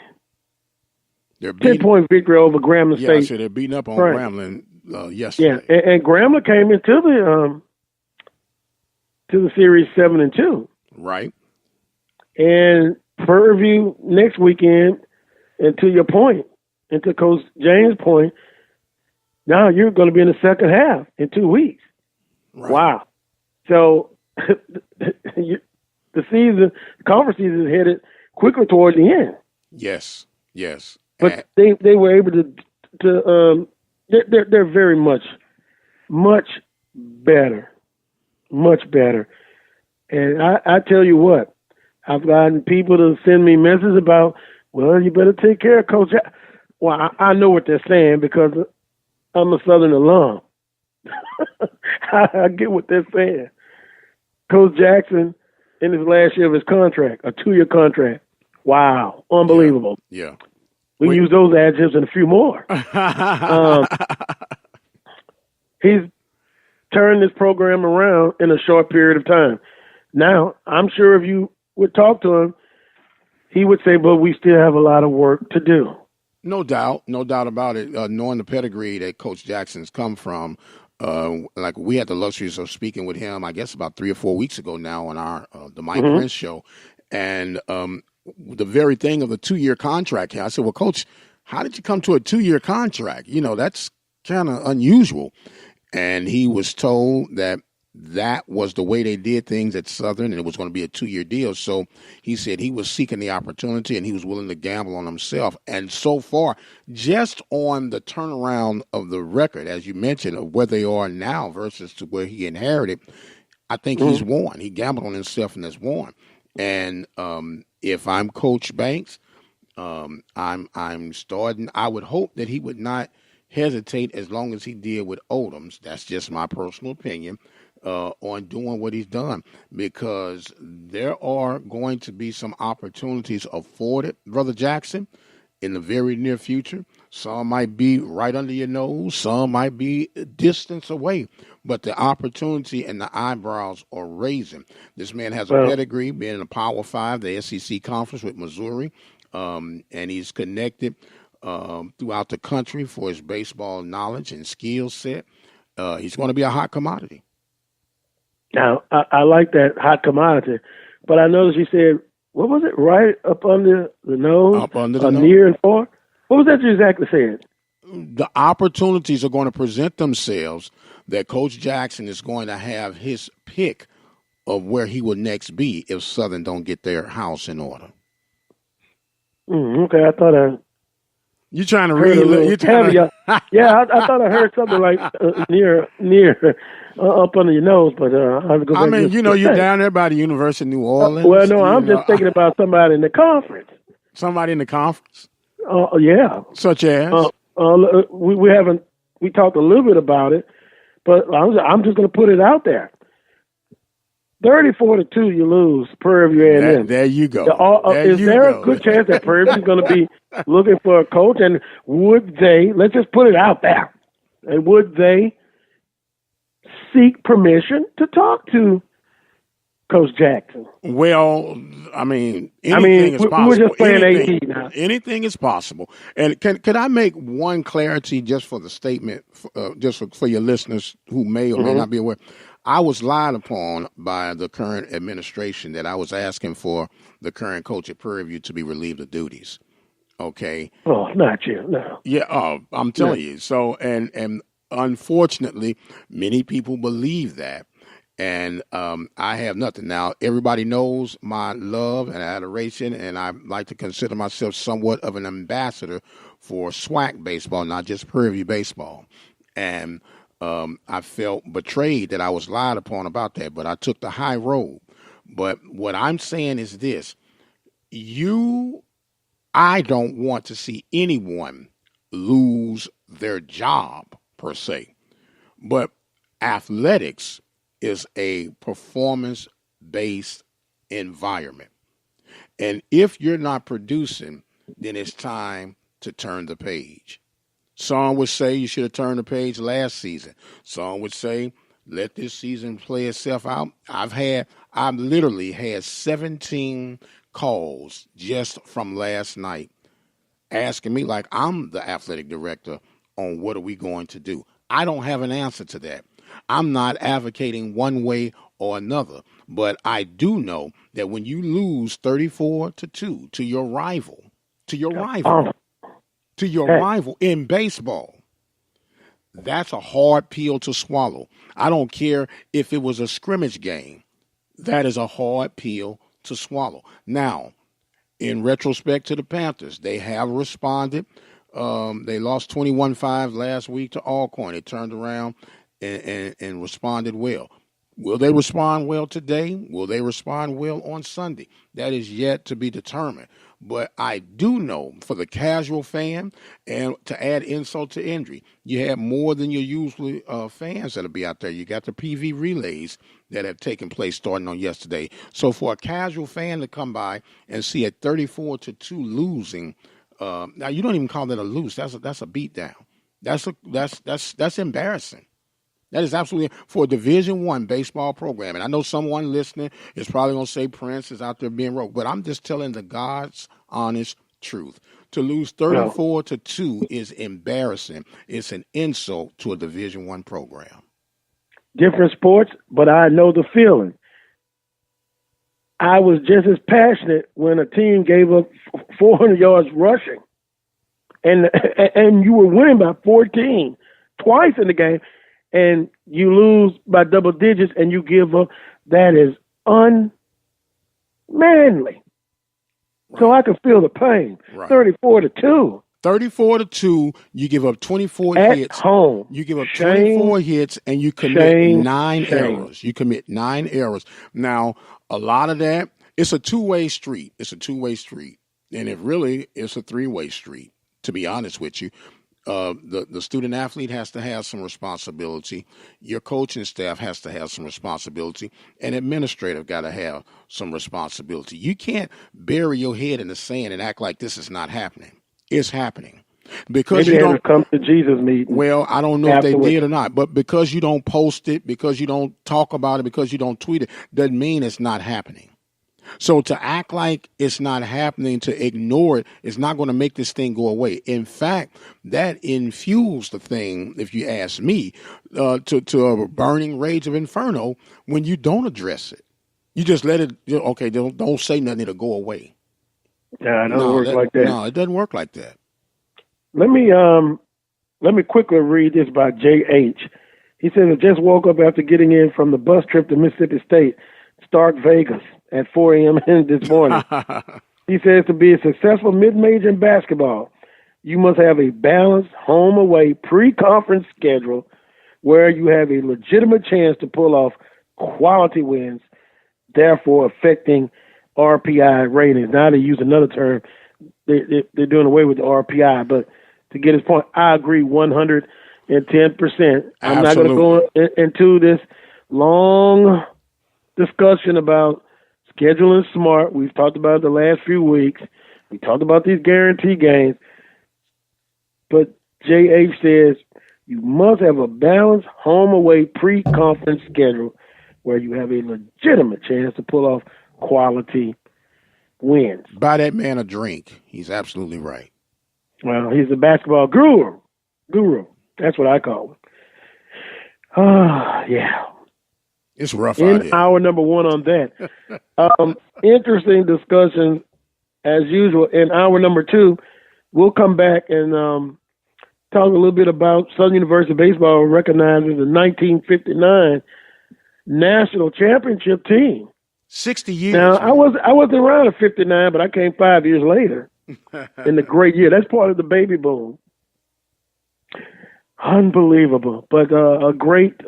Speaker 1: 10-point victory over Grambling State.
Speaker 2: Yeah, so they're beating up on Grambling yesterday.
Speaker 1: Yeah, and Grambling came into the series 7-2.
Speaker 2: Right.
Speaker 1: And Prairie View next weekend, and to your point, and to Coach James' point, now you're going to be in the second half in 2 weeks.
Speaker 2: Right.
Speaker 1: Wow. So the conference season is headed quickly towards the end.
Speaker 2: Yes.
Speaker 1: But they were able to they're very much better. And I tell you what, I've gotten people to send me messages about, well, you better take care of Coach. Well, I know what they're saying because I'm a Southern alum. I get what they're saying. Coach Jackson, in his last year of his contract, a 2-year contract. Wow, unbelievable.
Speaker 2: Yeah.
Speaker 1: We use those adjectives and a few more. He's turned this program around in a short period of time. Now, I'm sure if you would talk to him, he would say, but we still have a lot of work to do.
Speaker 2: No doubt about it. Knowing the pedigree that Coach Jackson's come from, like we had the luxuries of speaking with him, I guess about 3 or 4 weeks ago now on our the Mike Prince show, and the very thing of the 2-year contract here. I said, well, Coach, how did you come to a 2-year contract? That's kind of unusual. And he was told that was the way they did things at Southern, and it was going to be a 2-year deal. So he said he was seeking the opportunity, and he was willing to gamble on himself. And so far, just on the turnaround of the record, as you mentioned, of where they are now versus to where he inherited, I think he's won. He gambled on himself and has won. And if I'm Coach Banks, I'm starting. I would hope that he would not hesitate as long as he did with Odoms. That's just my personal opinion on doing what he's done, because there are going to be some opportunities afforded, Brother Jackson, in the very near future. Some might be right under your nose. Some might be distance away. But the opportunity and the eyebrows are raising. This man has a pedigree, being in the Power 5, the SEC conference with Missouri, and he's connected throughout the country for his baseball knowledge and skill set. He's going to be a hot commodity.
Speaker 1: Now, I like that hot commodity, but I noticed you said, what was it, right up under the nose?
Speaker 2: Up under the nose.
Speaker 1: Near and far? What was that you exactly said?
Speaker 2: the opportunities are going to present themselves that Coach Jackson is going to have his pick of where he will next be if Southern don't get their house in order.
Speaker 1: Okay, I thought
Speaker 2: you trying to
Speaker 1: read?
Speaker 2: You
Speaker 1: yeah, I thought I heard something like near up under your nose, but
Speaker 2: I mean, you're down there by the University of New Orleans.
Speaker 1: Well, no, I'm just thinking about somebody in the conference.
Speaker 2: Somebody in the conference?
Speaker 1: Yeah.
Speaker 2: Such as?
Speaker 1: We talked a little bit about it, but I'm just going to put it out there. 34-2, you lose Prairie View A&M.
Speaker 2: There you go.
Speaker 1: Is there a good chance that Prairie View is going to be looking for a coach? And would they, let's just put it out there, and would they seek permission to talk to Coach Jackson?
Speaker 2: Well, anything is possible.
Speaker 1: We're just playing AT now.
Speaker 2: Anything is possible. And could I make one clarity just for the statement, just for your listeners who may or may not be aware? I was lied upon by the current administration that I was asking for the current coach at Prairie View to be relieved of duties. Okay.
Speaker 1: Oh, not you, no.
Speaker 2: Yeah, I'm telling you. So, and unfortunately, many people believe that. And I have nothing. Now, everybody knows my love and adoration, and I like to consider myself somewhat of an ambassador for Swac baseball, not just Prairie View baseball. And I felt betrayed that I was lied upon about that, but I took the high road. But what I'm saying is this. I don't want to see anyone lose their job, per se. But athletics is a performance-based environment. And if you're not producing, then it's time to turn the page. Some would say you should have turned the page last season. Some would say, let this season play itself out. I've literally had 17 calls just from last night asking me, like I'm the athletic director, on what are we going to do. I don't have an answer to that. I'm not advocating one way or another, but I do know that when you lose 34-2 to your rival in baseball, that's a hard pill to swallow. I don't care if it was a scrimmage game. That is a hard pill to swallow. Now, in retrospect to the Panthers, they have responded. They lost 21-5 last week to Alcorn. They turned around and responded well. Will they respond well today? Will they respond well on Sunday? That is yet to be determined. But I do know for the casual fan, and to add insult to injury, you have more than your usual fans that'll be out there. You got the PV relays that have taken place starting on yesterday. So for a casual fan to come by and see a 34-2 losing, now you don't even call that a lose. That's a beat down. That's embarrassing. That is absolutely for a Division I baseball program. And I know someone listening is probably going to say Prince is out there being rogue, but I'm just telling the God's honest truth. To lose 34-2 is embarrassing. It's an insult to a Division I program.
Speaker 1: Different sports, but I know the feeling. I was just as passionate when a team gave up 400 yards rushing, and you were winning by 14 twice in the game, and you lose by double digits and you give up. That is unmanly. Right. So I can feel the pain. Right. 34-2.
Speaker 2: 34-2, you give up 24
Speaker 1: at
Speaker 2: hits.
Speaker 1: Home.
Speaker 2: You give up 24 hits and you commit 9 errors. You commit 9 errors. Now, a lot of that, it's a two-way street. And it's a three-way street, to be honest with you. The student athlete has to have some responsibility. Your coaching staff has to have some responsibility. And administrative got to have some responsibility. You can't bury your head in the sand and act like this is not happening. It's happening. Because
Speaker 1: maybe you don't come to Jesus meeting.
Speaker 2: Well, I don't know afterwards. If they did or not, but because you don't post it, because you don't talk about it, because you don't tweet it, doesn't mean it's not happening. So to act like it's not happening, to ignore it, is not going to make this thing go away. In fact, that infuels the thing, if you ask me, to a burning rage of inferno when you don't address it. You just let it, okay, don't say nothing, it'll go away.
Speaker 1: Yeah, it doesn't work like that.
Speaker 2: No, it doesn't work like that.
Speaker 1: Let me let me quickly read this by J.H. He says, I just woke up after getting in from the bus trip to Mississippi State, Stark Vegas, at 4 a.m. this morning. He says, to be a successful mid-major in basketball, you must have a balanced home-away pre-conference schedule where you have a legitimate chance to pull off quality wins, therefore affecting RPI ratings. Now they use another term. They're doing away with the RPI, but to get his point, I agree 110%. I'm not going to go into this long discussion about scheduling smart. We've talked about it the last few weeks. We talked about these guarantee games. But J.H. says you must have a balanced home-away pre-conference schedule where you have a legitimate chance to pull off quality wins.
Speaker 2: Buy that man a drink. He's absolutely right.
Speaker 1: Well, he's a basketball guru. That's what I call him. Yeah.
Speaker 2: It's rough out here.
Speaker 1: Hour number one on that. Interesting discussions, as usual. In hour number two, we'll come back and talk a little bit about Southern University baseball recognizing the 1959 national championship team.
Speaker 2: 60 years.
Speaker 1: Now, I wasn't around in 59, but I came 5 years later in the great year. That's part of the baby boom. Unbelievable, but a great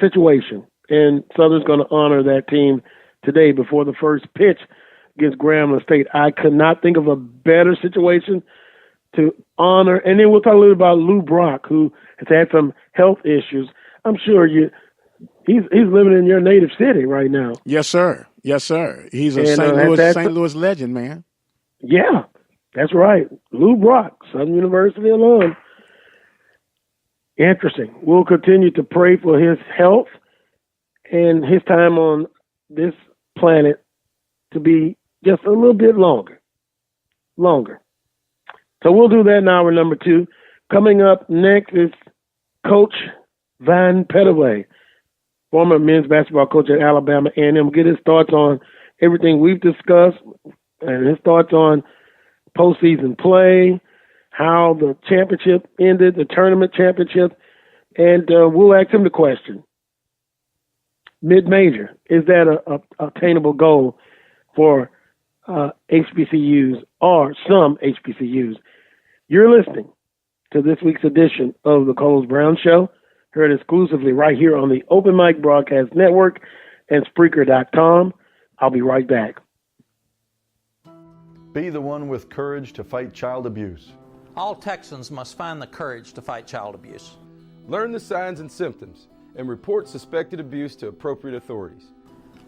Speaker 1: situation. And Southern's going to honor that team today before the first pitch against Grambling State. I could not think of a better situation to honor. And then we'll talk a little about Lou Brock, who has had some health issues. I'm sure he's living in your native city right now.
Speaker 2: Yes, sir. He's a St. Louis legend, man.
Speaker 1: Yeah, that's right. Lou Brock, Southern University alum. Interesting. We'll continue to pray for his health and his time on this planet to be just a little bit longer. So we'll do that in hour number two. Coming up next is Coach Van Pettaway, former men's basketball coach at Alabama A&M. Get his thoughts on everything we've discussed and his thoughts on postseason play, how the championship ended, the tournament championship, and we'll ask him the question. Mid-major, is that a attainable goal for HBCUs or some HBCUs? You're listening to this week's edition of the Carlos Brown Show, heard exclusively right here on the Open Mic Broadcast Network and Spreaker.com. I'll be right back.
Speaker 3: Be the one with courage to fight child abuse.
Speaker 4: All Texans must find the courage to fight child abuse.
Speaker 5: Learn the signs and symptoms and report suspected abuse to appropriate authorities.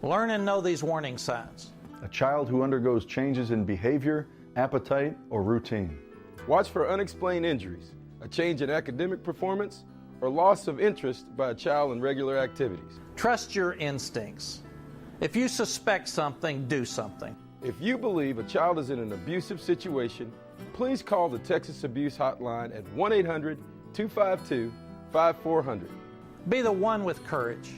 Speaker 4: Learn and know these warning signs.
Speaker 3: A child who undergoes changes in behavior, appetite, or routine.
Speaker 5: Watch for unexplained injuries, a change in academic performance, or loss of interest by a child in regular activities.
Speaker 4: Trust your instincts. If you suspect something, do something.
Speaker 5: If you believe a child is in an abusive situation, please call the Texas Abuse Hotline at 1-800-252-5400.
Speaker 4: Be the one with courage.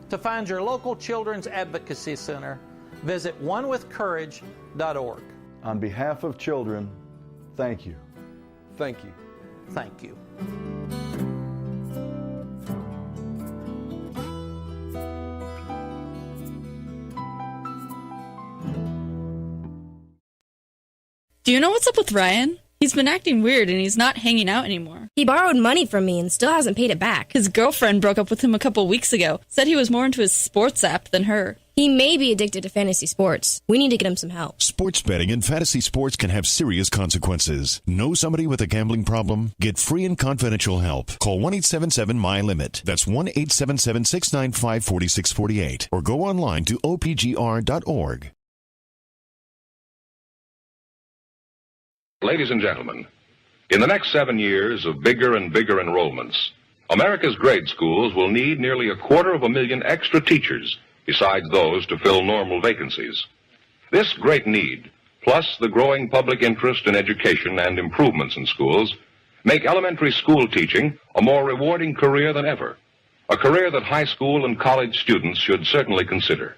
Speaker 4: To find your local Children's Advocacy Center, visit onewithcourage.org.
Speaker 3: On behalf of children, thank you.
Speaker 5: Thank you.
Speaker 4: Thank you.
Speaker 6: Do you know what's up with Ryan? He's been acting weird and he's not hanging out anymore.
Speaker 7: He borrowed money from me and still hasn't paid it back.
Speaker 6: His girlfriend broke up with him a couple weeks ago. Said he was more into his sports app than her.
Speaker 7: He may be addicted to fantasy sports. We need to get him some help.
Speaker 8: Sports betting and fantasy sports can have serious consequences. Know somebody with a gambling problem? Get free and confidential help. Call 1-877-MY-LIMIT. That's 1-877-695-4648. Or go online to opgr.org.
Speaker 9: Ladies and gentlemen, in the next 7 years of bigger and bigger enrollments, America's grade schools will need nearly 250,000 extra teachers besides those to fill normal vacancies. This great need, plus the growing public interest in education and improvements in schools, make elementary school teaching a more rewarding career than ever, a career that high school and college students should certainly consider.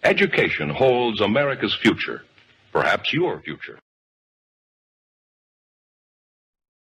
Speaker 9: Education holds America's future, perhaps your future.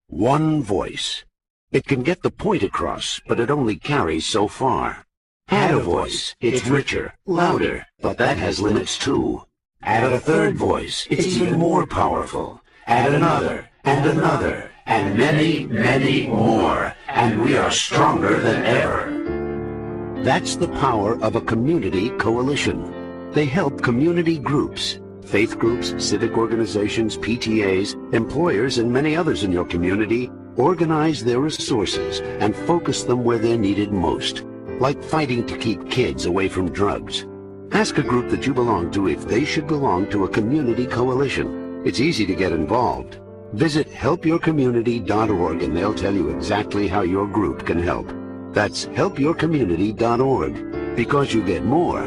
Speaker 10: One voice. It can get the point across, but it only carries so far. Add a voice. It's richer, louder, but that has limits too. Add a third voice. It's even more powerful. Add another, and another, and many, many more, and we are stronger than ever. That's the power of a community coalition. They help community groups, faith groups, civic organizations, PTAs, employers, and many others in your community organize their resources and focus them where they're needed most, like fighting to keep kids away from drugs. Ask a group that you belong to if they should belong to a community coalition. It's easy to get involved. Visit helpyourcommunity.org and they'll tell you exactly how your group can help. That's helpyourcommunity.org, because you get more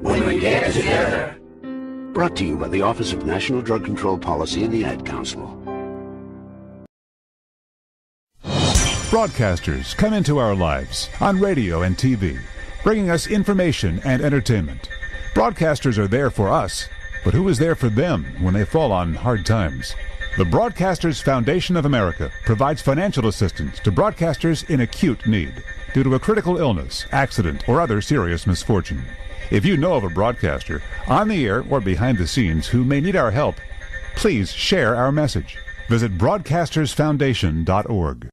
Speaker 10: when we get together. Brought to you by the Office of National Drug Control Policy and the Ad Council.
Speaker 11: Broadcasters come into our lives on radio and TV, bringing us information and entertainment. Broadcasters are there for us, but who is there for them when they fall on hard times? The Broadcasters Foundation of America provides financial assistance to broadcasters in acute need due to a critical illness, accident, or other serious misfortune. If you know of a broadcaster on the air or behind the scenes who may need our help, please share our message. Visit broadcastersfoundation.org.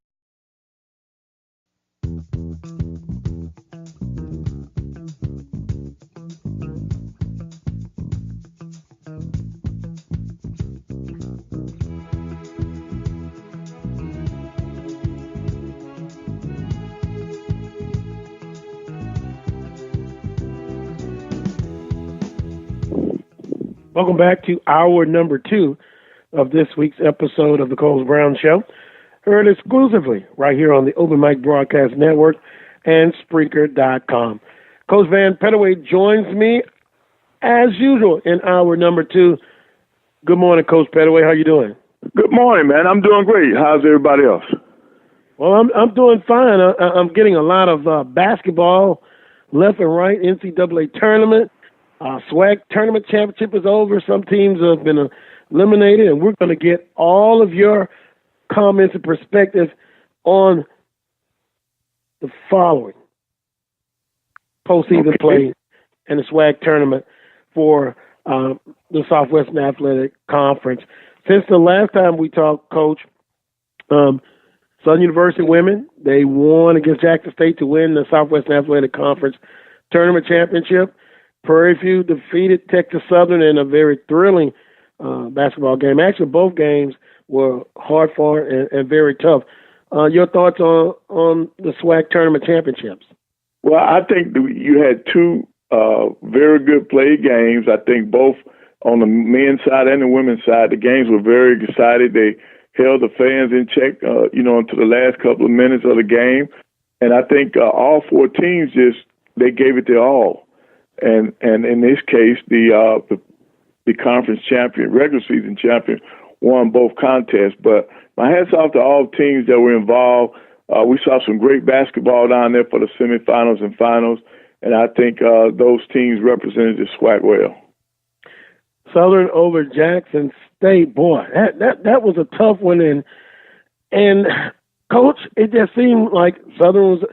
Speaker 1: Welcome back to hour number 2 of this week's episode of the Coles Brown Show, heard exclusively right here on the Open Mic Broadcast Network and Spreaker.com. Coach Van Pettaway joins me, as usual, in hour number 2. Good morning, Coach Pettaway. How you doing?
Speaker 12: Good morning, man. I'm doing great. How's everybody else?
Speaker 1: Well, I'm doing fine. I'm getting a lot of basketball left and right, NCAA tournament. Swac tournament championship is over. Some teams have been eliminated, and we're going to get all of your comments and perspectives on the following postseason play and the Swac tournament for the Southwestern Athletic Conference. Since the last time we talked, Coach, Southern University women, they won against Jackson State to win the Southwestern Athletic Conference tournament championship. Prairie View defeated Texas Southern in a very thrilling basketball game. Actually, both games were hard-fought and very tough. Your thoughts on the SWAC tournament championships?
Speaker 12: Well, I think you had two very good played games. I think both on the men's side and the women's side, the games were very excited. They held the fans in check, until the last couple of minutes of the game. And I think all four teams they gave it their all. And in this case, the conference champion, regular season champion, won both contests. But my hats off to all teams that were involved. We saw some great basketball down there for the semifinals and finals, and I think those teams represented the SWAC well.
Speaker 1: Southern over Jackson State, boy, that was a tough one. And Coach, it just seemed like Southern was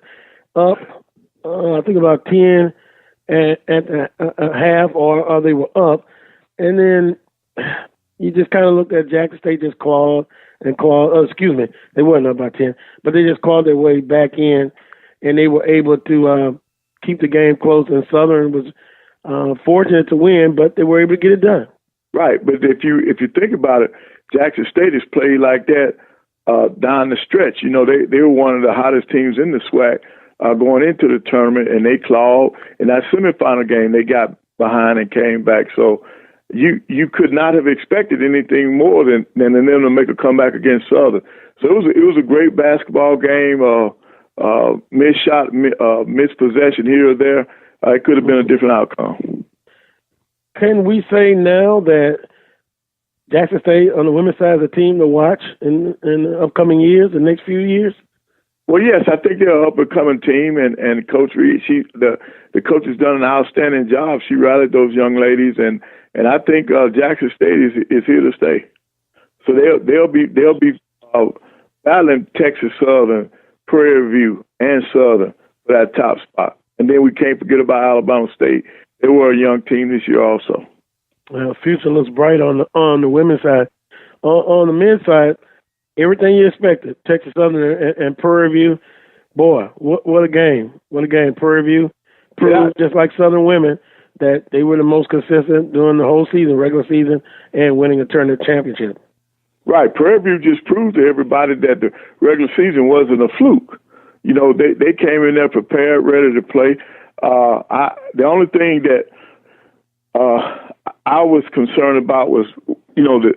Speaker 1: up, I think about 10 at a half, or they were up, and then you just kind of looked at Jackson State just clawed. They weren't up by 10, but they just clawed their way back in, and they were able to keep the game close, and Southern was fortunate to win, but they were able to get it done.
Speaker 12: Right, but if you think about it, Jackson State has played like that down the stretch. You know, they were one of the hottest teams in the SWAC going into the tournament, and they clawed. In that semifinal game, they got behind and came back. So you could not have expected anything more than them to make a comeback against Southern. So it was a great basketball game. Missed shot, missed possession here or there. It could have been a different outcome.
Speaker 1: Can we say now that Jackson State on the women's side is a team to watch in the upcoming years, the next few years?
Speaker 12: Well, yes, I think they're an up-and-coming team, and Coach Reed, the coach has done an outstanding job. She rallied those young ladies, and I think Jackson State is here to stay. So they'll be battling Texas Southern, Prairie View, and Southern for that top spot. And then we can't forget about Alabama State. They were a young team this year also.
Speaker 1: Well, future looks bright on the women's side. On the men's side, everything you expected. Texas Southern and Prairie View. Boy, what a game. What a game. Prairie View proved, just like Southern women, that they were the most consistent during the whole season, regular season, and winning a tournament championship.
Speaker 12: Right. Prairie View just proved to everybody that the regular season wasn't a fluke. You know, they came in there prepared, ready to play. The only thing that I was concerned about was, you know, the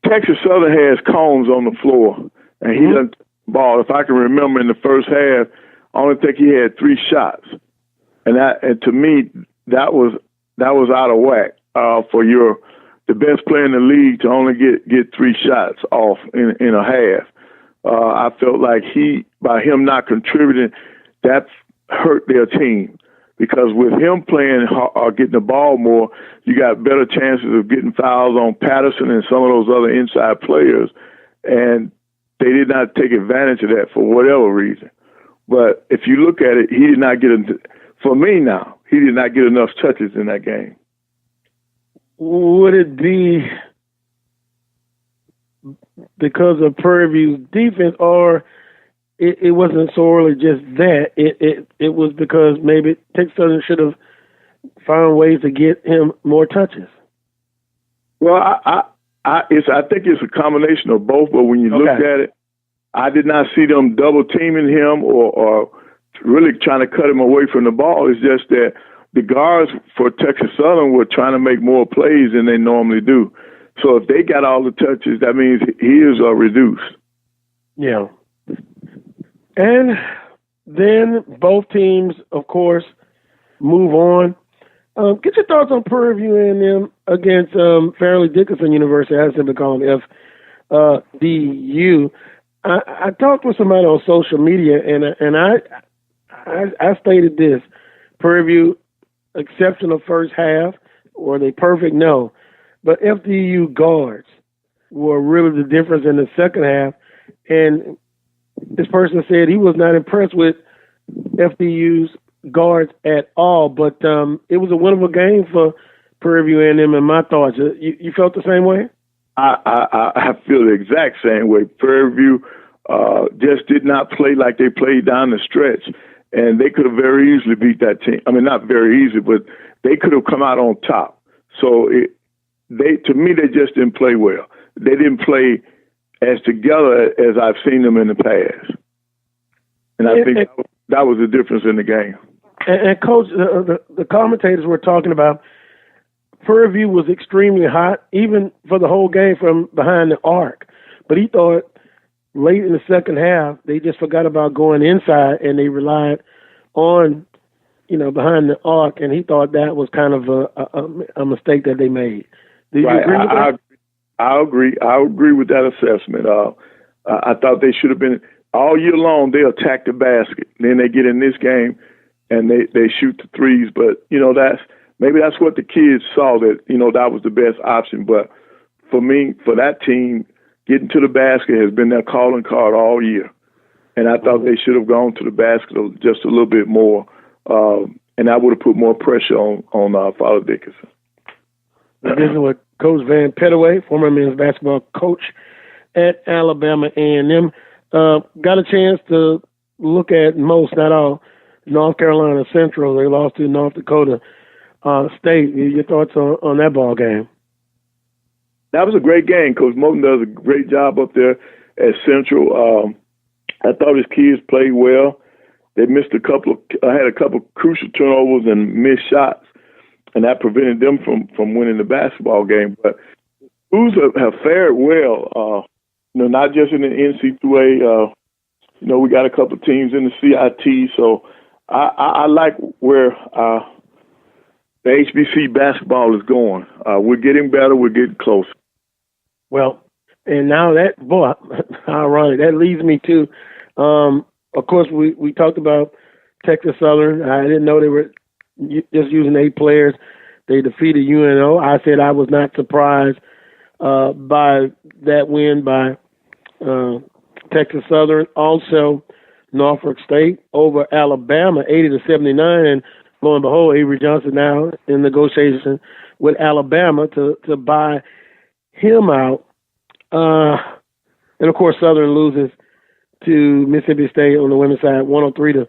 Speaker 12: Texas Southern has Combs on the floor, and he doesn't ball. If I can remember, in the first half, I only think he had 3 shots, and to me that was out of whack for the best player in the league to only get 3 shots off in a half. I felt like by him not contributing, that hurt their team. Because with him playing or getting the ball more, you got better chances of getting fouls on Patterson and some of those other inside players. And they did not take advantage of that for whatever reason. But if you look at it, he did not get enough touches in that game.
Speaker 1: Would it be because of Prairie View's defense, or it wasn't solely just that? It was because maybe Texas Southern should have found ways to get him more touches.
Speaker 12: Well, I think it's a combination of both. But when you looked at it, I did not see them double teaming him or really trying to cut him away from the ball. It's just that the guards for Texas Southern were trying to make more plays than they normally do. So if they got all the touches, that means his are reduced.
Speaker 1: Yeah. And then both teams, of course, move on. Get your thoughts on Prairie View A&M against Fairleigh Dickinson University, as they've been calling FDU. I talked with somebody on social media, and I stated this: Prairie View, exceptional first half. Were they perfect? No. But FDU guards were really the difference in the second half. And this person said he was not impressed with FDU's guards at all. But it was a winnable game for Prairie View A&M, in my thoughts. You felt the same way?
Speaker 12: I feel the exact same way. Prairie View just did not play like they played down the stretch. And they could have very easily beat that team. I mean, not very easy, but they could have come out on top. So to me, they just didn't play well. They didn't play as together as I've seen them in the past. And I think that was the difference in the game.
Speaker 1: And Coach, the commentators were talking about Prairie View was extremely hot, even for the whole game from behind the arc. But he thought late in the second half, they just forgot about going inside, and they relied on, behind the arc, and he thought that was kind of a mistake that they made. Do you agree with that?
Speaker 12: I agree. I agree with that assessment. I thought they should have been all year long. They attack the basket, then they get in this game and they shoot the threes. But that's what the kids saw, that that was the best option. But for me, for that team, getting to the basket has been their calling card all year, and I thought they should have gone to the basket just a little bit more, and that would have put more pressure on Fairleigh Dickinson.
Speaker 1: This is what Coach Van Pettaway, former men's basketball coach at Alabama A&M, got a chance to look at most, not all, North Carolina Central. They lost to North Dakota State. Your thoughts on that ball game? That
Speaker 12: was a great game. Coach Moten does a great job up there at Central. I thought his kids played well. They had a couple crucial turnovers and missed shots, and that prevented them from winning the basketball game. But schools have fared well, not just in the NC2A. We got a couple teams in the CIT, so I like where the HBC basketball is going. We're getting better. We're getting closer.
Speaker 1: Well, and now ironic, that leads me to, of course, we talked about Texas Southern. I didn't know they were just using 8 players. They defeated UNO. I said I was not surprised by that win by Texas Southern, also Norfolk State over Alabama, 80-79. And lo and behold, Avery Johnson now in negotiation with Alabama to buy him out. And of course, Southern loses to Mississippi State on the women's side, 103-46.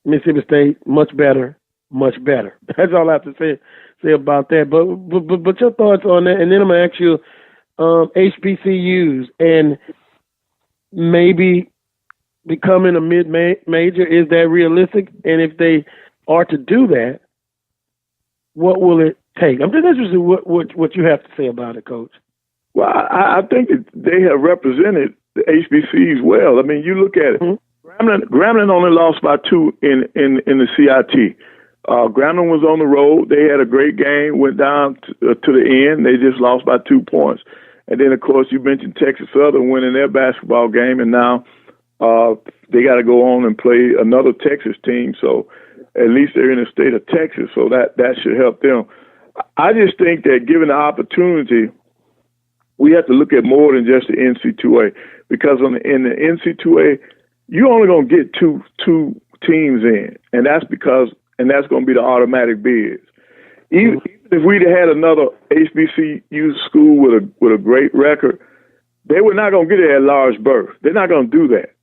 Speaker 1: Mississippi State, much better. That's all I have to say about that. But your thoughts on that, and then I'm gonna ask you HBCUs and maybe becoming a mid-major. Is that realistic? And if they are to do that, what will it take? I'm just interested in what you have to say about it, Coach.
Speaker 12: Well, I think that they have represented the HBCUs well. I mean, you look at it. Mm-hmm. Grambling only lost by 2 in the CIT. Grambling was on the road. They had a great game, went down to the end. They just lost by 2 points. And then, of course, you mentioned Texas Southern winning their basketball game, and now they got to go on and play another Texas team. So at least they're in the state of Texas, so that should help them. I just think that given the opportunity, we have to look at more than just the NC2A, because in the NC2A, you're only going to get two teams in, and that's going to be the automatic bids. Even if we'd had another HBCU school with a great record, they were not going to get that large berth. They're not going to do that.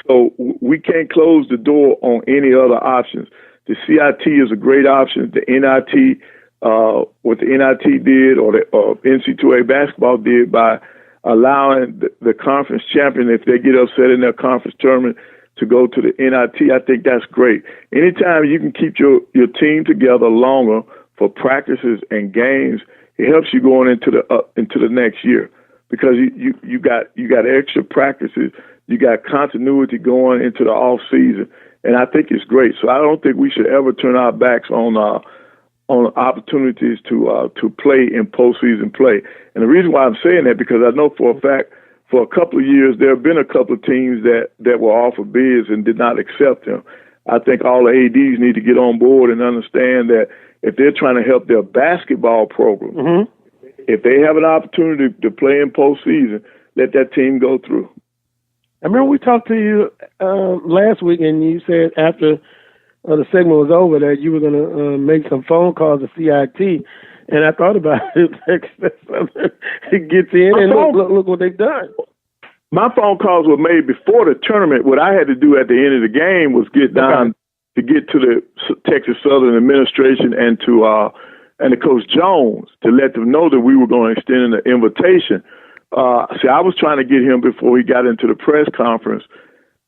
Speaker 12: So we can't close the door on any other options. The CIT is a great option. The NIT, what the NIT did, or the NC2A basketball did by allowing the conference champion, if they get upset in their conference tournament, to go to the NIT, I think that's great. Anytime you can keep your team together longer for practices and games, it helps you going into the next year, because you got extra practices, you got continuity going into the off season, and I think it's great. So I don't think we should ever turn our backs on opportunities to play in postseason play. And the reason why I'm saying that, because I know for a fact, for a couple of years, there have been a couple of teams that were offered bids and did not accept them. I think all the ADs need to get on board and understand that if they're trying to help their basketball program, mm-hmm. if they have an opportunity to play in postseason, let that team go through.
Speaker 1: I remember we talked to you last week, and you said after the segment was over that you were going to make some phone calls to CIT. And I thought about it. It gets in, and look what they've done.
Speaker 12: My phone calls were made before the tournament. What I had to do at the end of the game was get down to get to the Texas Southern administration and to Coach Jones to let them know that we were going to extend an invitation. I was trying to get him before he got into the press conference,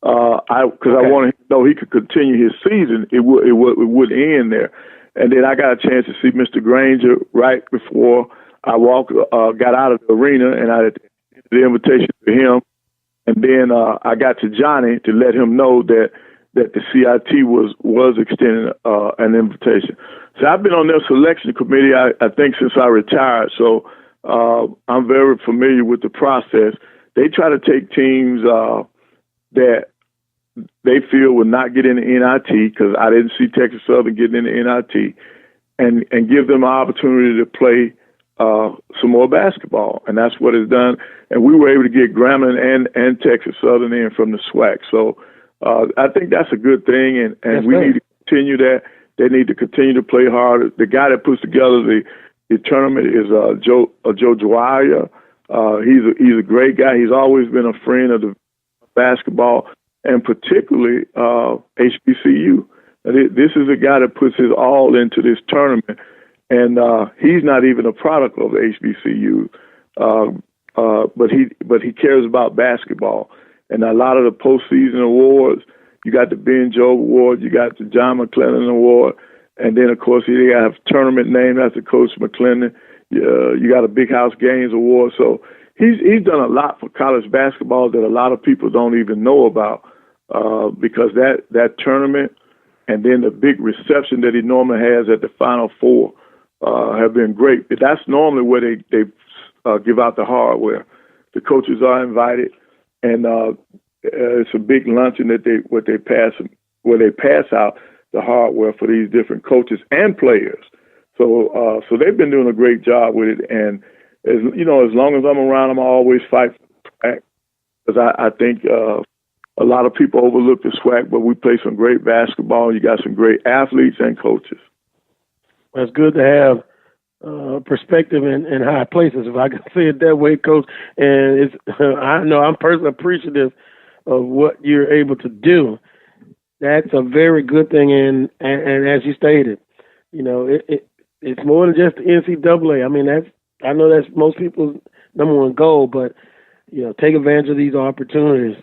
Speaker 12: because I wanted him to know he could continue his season. It would end there. And then I got a chance to see Mr. Granger right before I got out of the arena, and I had the invitation to him. And then I got to Johnny to let him know that the CIT was extending an invitation. So I've been on their selection committee, I think, since I retired. So I'm very familiar with the process. They try to take teams that they feel will not get in the NIT, because I didn't see Texas Southern getting in the NIT, and give them an opportunity to play some more basketball. And that's what it's done. And we were able to get Grambling and Texas Southern in from the Swac. So I think that's a good thing, and we need to continue that. They need to continue to play hard. The guy that puts together the tournament is Joe Dwyer. He's a great guy. He's always been a friend of the basketball, and particularly HBCU. This is a guy that puts his all into this tournament, and he's not even a product of HBCU, but he cares about basketball. And a lot of the postseason awards, you got the Ben Jobe Award, you got the John McClellan Award, and then of course you have tournament named after Coach McClellan. You got a Big House Games Award. So he's done a lot for college basketball that a lot of people don't even know about. Because that tournament and then the big reception that he normally has at the Final Four have been great. That's normally where they give out the hardware. The coaches are invited, and it's a big luncheon that they pass out the hardware for these different coaches and players. So they've been doing a great job with it. And as long as I'm around, I'm always fight for the track. because I think a lot of people overlook the SWAC, but we play some great basketball. You got some great athletes and coaches.
Speaker 1: It's good to have perspective in high places, if I can say it that way, Coach. And it's I know I'm personally appreciative of what you're able to do. That's a very good thing, and as you stated, you know, it's more than just the NCAA. I mean, I know that's most people's number one goal, but you know, take advantage of these opportunities,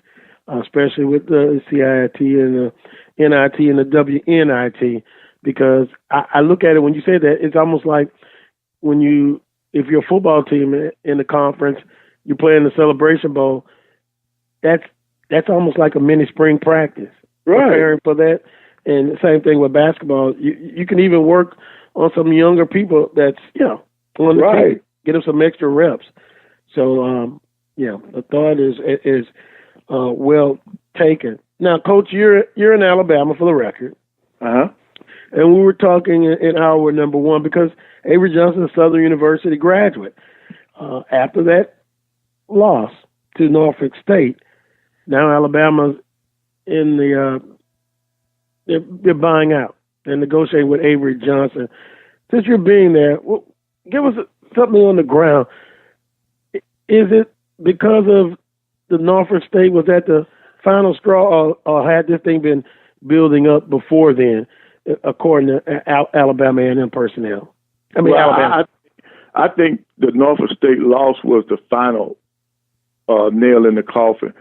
Speaker 1: especially with the CIT and the NIT and the WNIT, because I look at it when you say that, it's almost like if you're a football team in the conference, you play in the Celebration Bowl, that's almost like a mini spring practice.
Speaker 12: Right.
Speaker 1: Preparing for that. And the same thing with basketball. You can even work on some younger people that's, you know, on the team, get them some extra reps. So, the thought is well taken. Now, Coach, you're in Alabama for the record.
Speaker 12: Uh-huh.
Speaker 1: And we were talking in hour number one because Avery Johnson, a Southern University graduate. After that loss to Norfolk State, now Alabama's in they're buying out and negotiating with Avery Johnson. Since you're being there, give us something on the ground. Is it because of the Norfolk State? Was that the final straw, or had this thing been building up before then, according to Alabama A&M personnel? Alabama.
Speaker 12: I think the Norfolk State loss was the final nail in the coffin.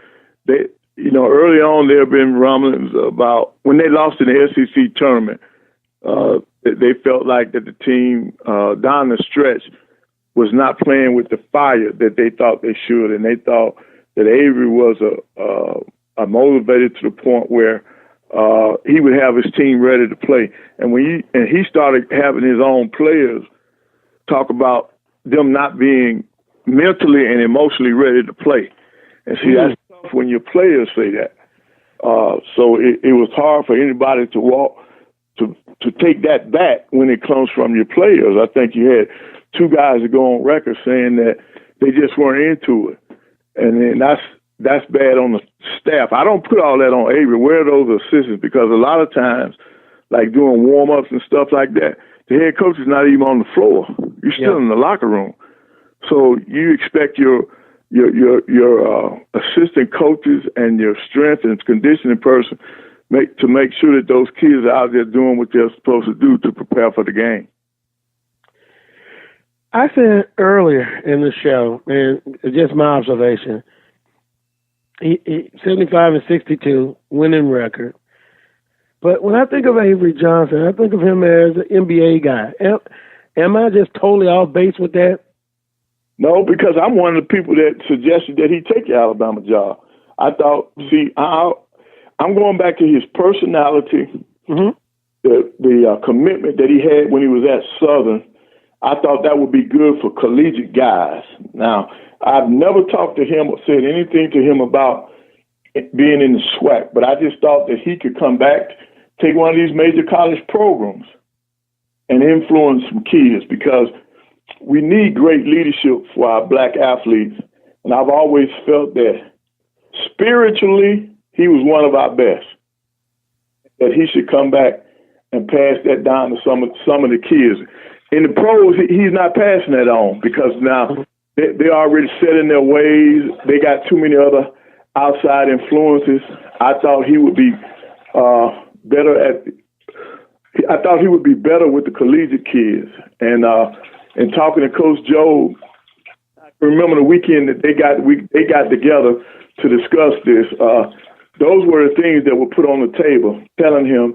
Speaker 12: Early on there have been rumblings about when they lost in the SEC tournament. They felt like that the team down the stretch was not playing with the fire that they thought they should, and they thought that Avery was a motivated to the point where he would have his team ready to play. And when he started having his own players talk about them not being mentally and emotionally ready to play. And see, that's tough when your players say that. So it was hard for anybody to take that back when it comes from your players. I think you had two guys that go on record saying that they just weren't into it. And then that's bad on the staff. I don't put all that on Avery. Where are those assistants? Because a lot of times, like doing warm-ups and stuff like that, the head coach is not even on the floor. You're still in the locker room. So you expect your assistant coaches and your strength and conditioning person to make sure that those kids are out there doing what they're supposed to do to prepare for the game.
Speaker 1: I said earlier in the show, and just my observation, he 75 and 62 winning record. But when I think of Avery Johnson, I think of him as an NBA guy. Am I just totally off base with that?
Speaker 12: No, because I'm one of the people that suggested that he take the Alabama job. I thought, I'm going back to his personality, the commitment that he had when he was at Southern. I thought that would be good for collegiate guys. Now, I've never talked to him or said anything to him about being in the SWAC, but I just thought that he could come back, take one of these major college programs, and influence some kids, because we need great leadership for our black athletes. And I've always felt that spiritually, he was one of our best, that he should come back and pass that down to some of the kids. In the pros, he's not passing that on, because now they're already set in their ways. They got too many other outside influences. I thought he would be better with the collegiate kids. And talking to Coach Joe, I remember the weekend that they got together to discuss this. Those were the things that were put on the table, telling him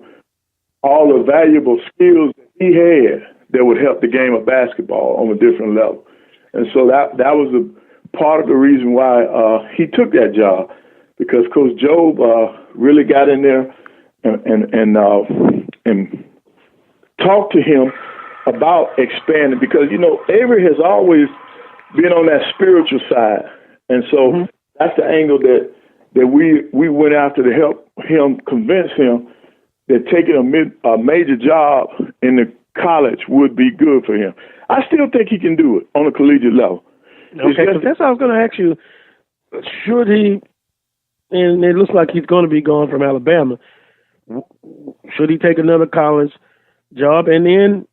Speaker 12: all the valuable skills that he had that would help the game of basketball on a different level. And so that was a part of the reason why he took that job, because Coach Joe really got in there and talked to him about expanding, because, Avery has always been on that spiritual side. And so that's the angle that we went after, to help him convince him that taking a major job in the college would be good for him. I still think he can do it on a collegiate level.
Speaker 1: Okay, so that's what I was going to ask you. Should he and it looks like he's going to be gone from Alabama. Should he take another college job? And then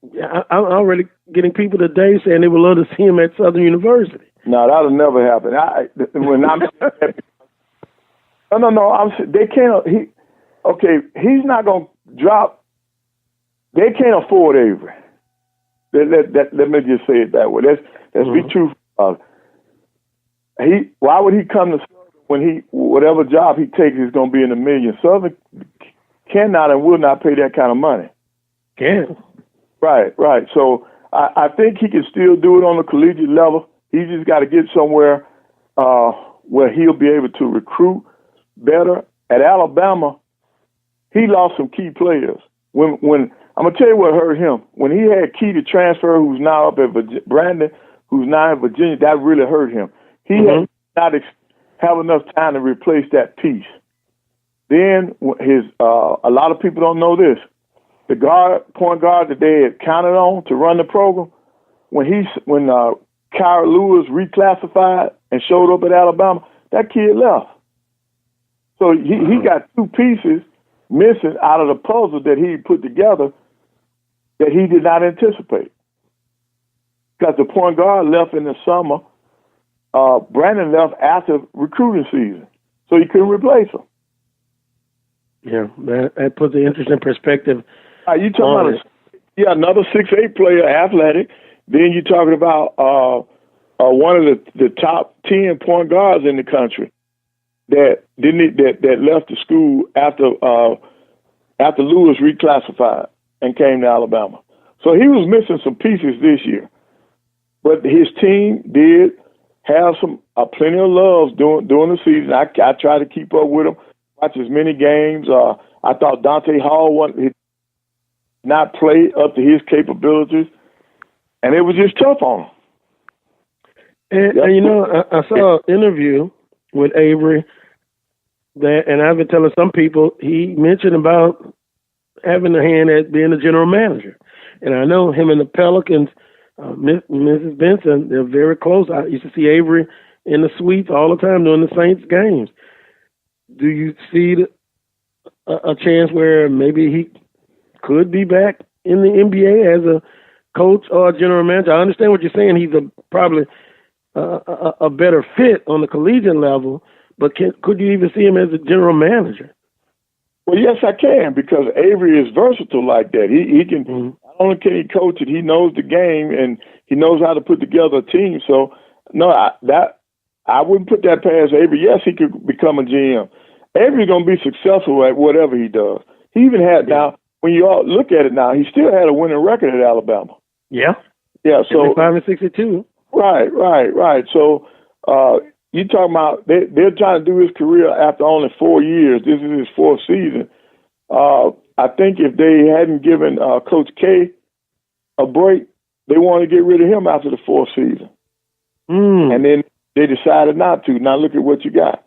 Speaker 1: I'm already getting people today saying they would love to see him at Southern University.
Speaker 12: No, that'll never happen. They can't. He's not going to drop. They can't afford Avery. Let me just say it that way. Let's be truthful. Why would he come to Southern when whatever job he takes is going to be in the millions? Southern cannot and will not pay that kind of money.
Speaker 1: Can.
Speaker 12: Right. So I think he can still do it on the collegiate level. He just got to get somewhere where he'll be able to recruit better. At Alabama, he lost some key players. When I'm gonna tell you what hurt him. When he had Key to transfer, who's now up at Brandon, who's now in Virginia, that really hurt him. He had not have enough time to replace that piece. Then a lot of people don't know this. The point guard that they had counted on to run the program, when Kyra Lewis reclassified and showed up at Alabama, that kid left. So he got two pieces missing out of the puzzle that he put together that he did not anticipate. Because the point guard left in the summer, Brandon left after recruiting season, so he couldn't replace him.
Speaker 1: Yeah, that puts an interesting perspective.
Speaker 12: You talking about another 6'8" player, athletic. Then you're talking about one of the top 10 point guards in the country that left the school after Lewis reclassified and came to Alabama. So he was missing some pieces this year, but his team did have some plenty of loves during the season. I tried to keep up with him, watch as many games. I thought Dante Hall did not play up to his capabilities, and it was just tough on him.
Speaker 1: And you know, I saw an interview with Avery and I've been telling some people, he mentioned about having a hand at being a general manager. And I know him and the Pelicans, Mrs. Benson, they're very close. I used to see Avery in the suites all the time during the Saints games. Do you see a chance where maybe he could be back in the NBA as a coach or a general manager? I understand what you're saying. He's probably a better fit on the collegiate level, but could you even see him as a general manager?
Speaker 12: Well, yes, I can, because Avery is versatile like that. He can not only can he coach it, he knows the game and he knows how to put together a team. So no, I wouldn't put that past Avery. Yes, he could become a GM. Avery's gonna be successful at whatever he does. He even had now. When you all look at it now, he still had a winning record at Alabama.
Speaker 1: Yeah.
Speaker 12: So
Speaker 1: 5-62.
Speaker 12: Right. So you talking about they're trying to do his career after only 4 years. This is his fourth season. I think if they hadn't given Coach K a break, they wanted to get rid of him after the fourth season. And then they decided not to. Now look at what you got.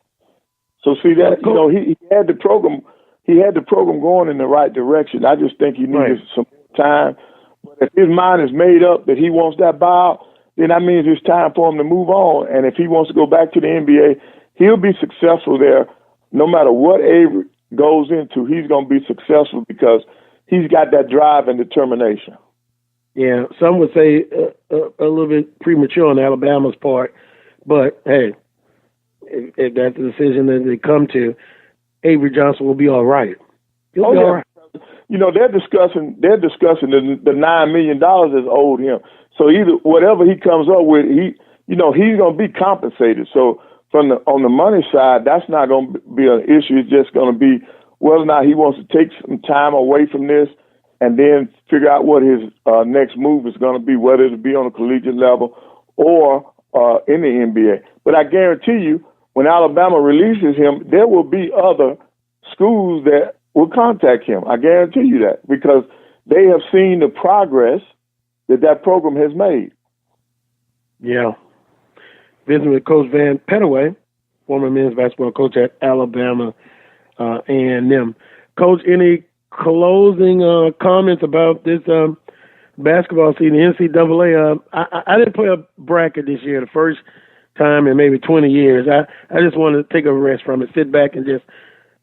Speaker 12: So see that he had the program. He had the program going in the right direction. I just think he needed some time. But if his mind is made up that he wants that buyout, then that means it's time for him to move on. And if he wants to go back to the NBA, he'll be successful there. No matter what Avery goes into, he's going to be successful because he's got that drive and determination.
Speaker 1: Yeah, some would say a little bit premature on Alabama's part. But, hey, if that's the decision that they come to, Avery Johnson will be all right. He'll be all right.
Speaker 12: You know, they're discussing the $9 million that's owed him. So either whatever he comes up with, he's going to be compensated. So on the money side, that's not going to be an issue. It's just going to be whether or not he wants to take some time away from this and then figure out what his next move is going to be, whether it'll be on a collegiate level or in the NBA. But I guarantee you, when Alabama releases him, there will be other schools that will contact him. I guarantee you that, because they have seen the progress that program has made.
Speaker 1: Yeah. Visiting with Coach Van Pettaway, former men's basketball coach at Alabama A&M. Coach, any closing comments about this basketball season, NCAA? I didn't play a bracket this year. The first time in maybe 20 years. I just want to take a rest from it, sit back and just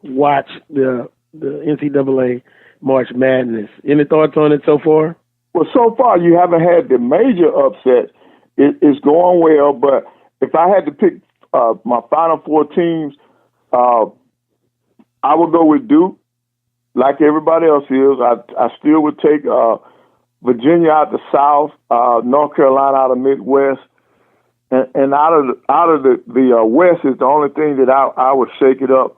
Speaker 1: watch the NCAA March Madness. Any thoughts on it so far?
Speaker 12: Well, so far you haven't had the major upset. It's going well, but if I had to pick my Final Four teams, I would go with Duke, like everybody else is. I still would take Virginia out the South, North Carolina out of Midwest, and out of the West is the only thing that I would shake it up.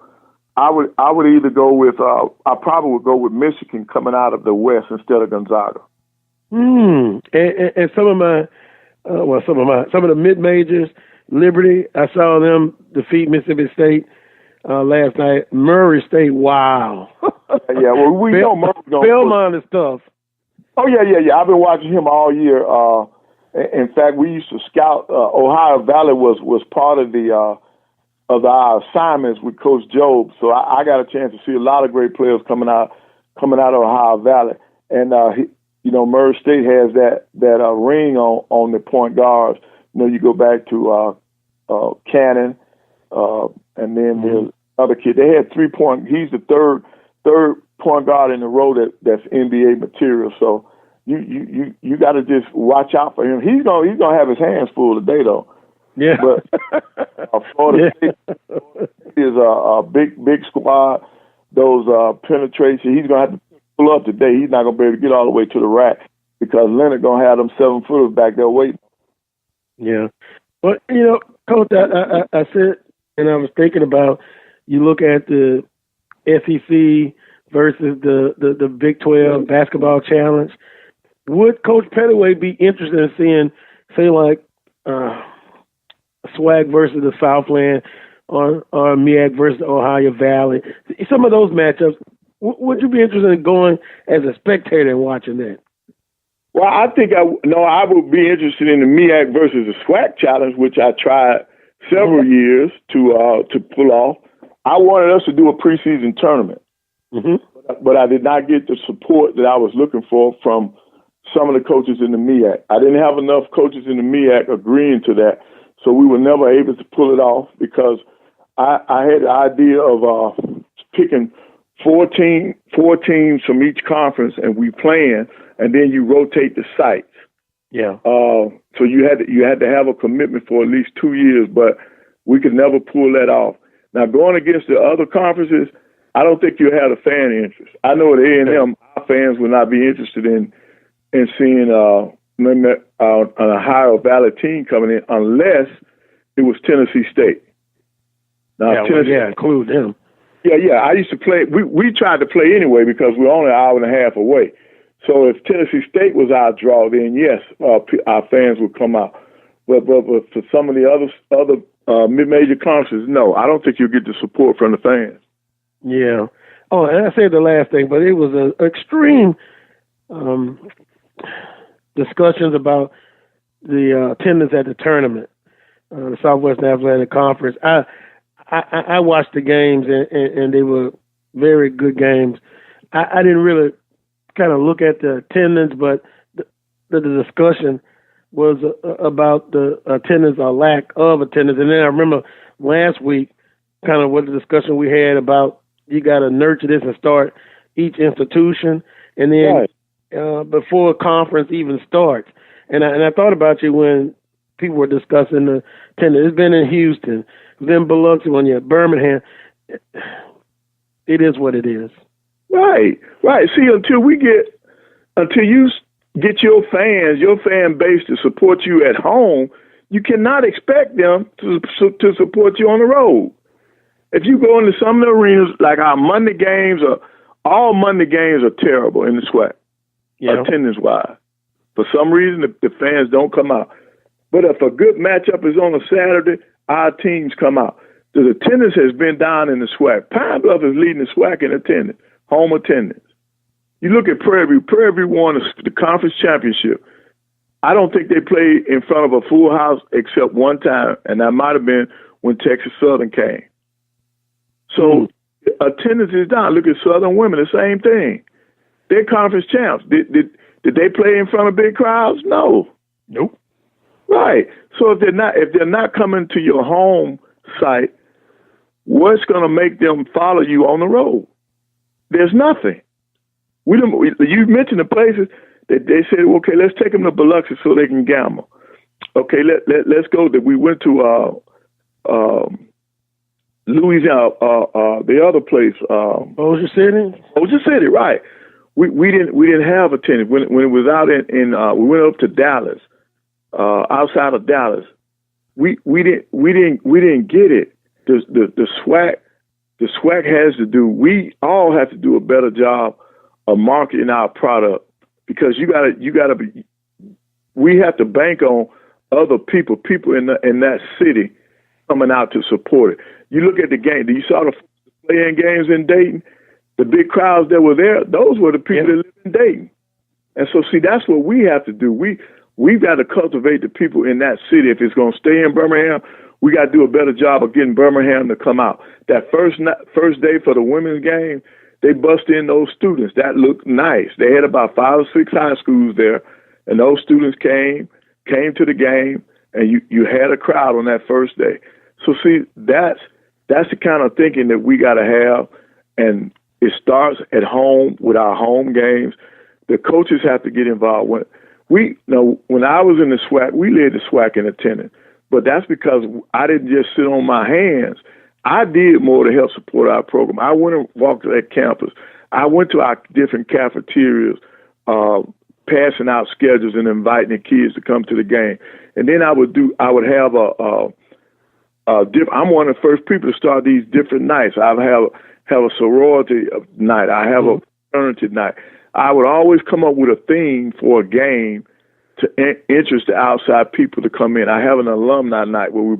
Speaker 12: I would either go with I probably would go with Michigan coming out of the West instead of Gonzaga.
Speaker 1: And some of the mid majors, Liberty, I saw them defeat Mississippi State last night. Murray State, wow.
Speaker 12: Yeah, well, we know Murray's going to
Speaker 1: Belmont and stuff.
Speaker 12: Oh, yeah. I've been watching him all year. In fact, we used to scout. Ohio Valley was part of our assignments with Coach Jobe, so I got a chance to see a lot of great players coming out of Ohio Valley. And Murray State has that ring on the point guards. You go back to Cannon, and then there's another kid. They had 3 point. He's the third point guard in a row that's NBA material. So you got to just watch out for him. He's gonna have his hands full today, though.
Speaker 1: Yeah.
Speaker 12: But Florida State is a big squad. Those penetration, he's gonna have to pull up today. He's not gonna be able to get all the way to the rack because Leonard gonna have them 7-footers back there waiting.
Speaker 1: Yeah. But Coach, I said, and I was thinking about, you look at the SEC versus the Big 12 basketball challenge. Would Coach Pettaway be interested in seeing, say, like Swac versus the Southland or MEAC versus Ohio Valley? Some of those matchups, would you be interested in going as a spectator and watching that?
Speaker 12: Well, I think I would be interested in the MEAC versus the Swac challenge, which I tried several years to pull off. I wanted us to do a preseason tournament, but I did not get the support that I was looking for from some of the coaches in the MEAC. I didn't have enough coaches in the MEAC agreeing to that, so we were never able to pull it off because I had the idea of picking 14 teams from each conference and we playing, and then you rotate the sites.
Speaker 1: Yeah.
Speaker 12: So you had to have a commitment for at least 2 years, but we could never pull that off. Now, going against the other conferences, I don't think you have a fan interest. I know at A&M, our fans would not be interested in seeing an Ohio Valley team coming in unless it was Tennessee State. Now,
Speaker 1: include them.
Speaker 12: Yeah. I used to play. We tried to play anyway because we're only an hour and a half away. So if Tennessee State was our draw, then yes, our fans would come out. But for some of the other mid-major conferences, no, I don't think you'll get the support from the fans.
Speaker 1: Yeah. Oh, and I said the last thing, but it was an extreme discussions about the attendance at the tournament, the Southwestern Athletic Conference. I watched the games, and they were very good games. I didn't really kind of look at the attendance, but the discussion was about the attendance or lack of attendance. And then I remember last week kind of what the discussion we had about you got to nurture this and start each institution, and then before a conference even starts. And I thought about you when people were discussing the attendance. It's been in Houston, then Biloxi, when you're at Birmingham. It is what it is.
Speaker 12: Right. See, until you get your fan base to support you at home, you cannot expect them to support you on the road. If you go into some of the arenas, like our Monday games, all Monday games are terrible in the SWAC, attendance-wise. For some reason, the fans don't come out. But if a good matchup is on a Saturday, our teams come out. The attendance has been down in the SWAC. Pine Bluff is leading the SWAC in attendance, home attendance. You look at Prairie View. Prairie View won the conference championship. I don't think they played in front of a full house except one time, and that might have been when Texas Southern came. So attendance is down. Look at Southern Women, the same thing. They're conference champs. Did they play in front of big crowds? No.
Speaker 1: Nope.
Speaker 12: Right. So if they're not coming to your home site, what's going to make them follow you on the road? There's nothing. You mentioned the places that they said, okay, let's take them to Biloxi so they can gamble. Okay, let's go. That we went to Louisiana, the other place,
Speaker 1: Bossier City.
Speaker 12: Bossier City, right? We didn't have attendance when it was out in we went up to Dallas, outside of Dallas. We didn't get it. The SWAC has to do. We all have to do a better job of marketing our product, because you gotta be. We have to bank on other people in that city coming out to support it. You look at the game. You saw the playing games in Dayton. The big crowds that were there, those were the people that live in Dayton. And so, see, that's what we have to do. We've got to cultivate the people in that city. If it's going to stay in Birmingham, we got to do a better job of getting Birmingham to come out. That first day for the women's game, they bust in those students. That looked nice. They had about 5 or 6 high schools there, and those students came to the game, and you had a crowd on that first day. So, see, that's the kind of thinking that we got to have, and it starts at home with our home games. The coaches have to get involved. When I was in the SWAC, we led the SWAC in attendance, but that's because I didn't just sit on my hands. I did more to help support our program. I went and walked to that campus. I went to our different cafeterias, passing out schedules and inviting the kids to come to the game. And then I would have I'm one of the first people to start these different nights. I have a sorority night. I have a fraternity night. I would always come up with a theme for a game to interest the outside people to come in. I have an alumni night where we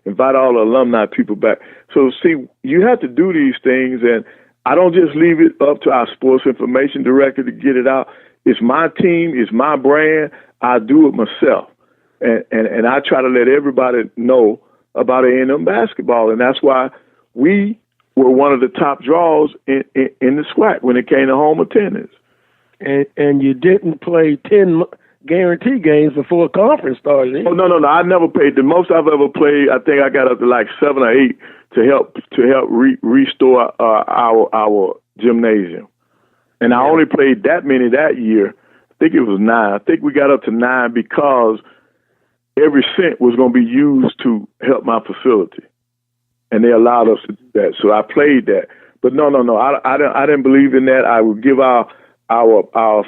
Speaker 12: invite all the alumni people back. So, see, you have to do these things, and I don't just leave it up to our sports information director to get it out. It's my team. It's my brand. I do it myself. And I try to let everybody know about A&M basketball, and that's why we were one of the top draws in the SWAC when it came to home attendance.
Speaker 1: And you didn't play 10 guarantee games before conference started.
Speaker 12: Oh, no. I never played. The most I've ever played, I think I got up to like 7 or 8 to help restore our gymnasium. And I only played that many that year. I think it was 9. I think we got up to 9 because every cent was going to be used to help my facility, and they allowed us to do that. So I played that. But no, I didn't believe in that. I would give our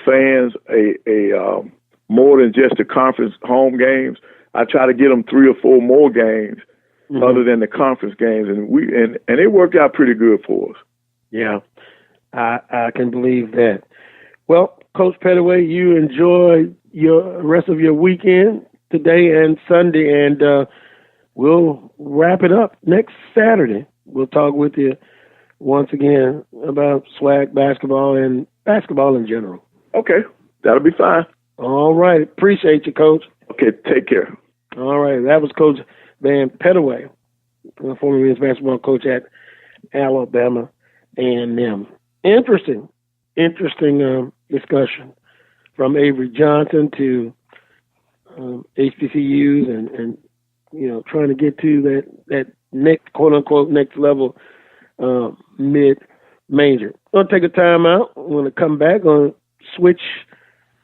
Speaker 12: fans a more than just the conference home games. I try to get them 3 or 4 more games other than the conference games, and it worked out pretty good for us.
Speaker 1: Yeah, I can believe that. Well, Coach Pettaway, you enjoy your rest of your weekend today and Sunday, and we'll wrap it up next Saturday. We'll talk with you once again about SWAC basketball and basketball in general.
Speaker 12: Okay, that'll be fine.
Speaker 1: All right. Appreciate you, Coach.
Speaker 12: Okay, take care.
Speaker 1: All right. That was Coach Van Pettaway, former men's basketball coach at Alabama A&M. Interesting discussion from Avery Johnson to HBCUs and trying to get to that next quote unquote next level mid-major. I'm going to take a time out. I'm going to come back. I'm going to switch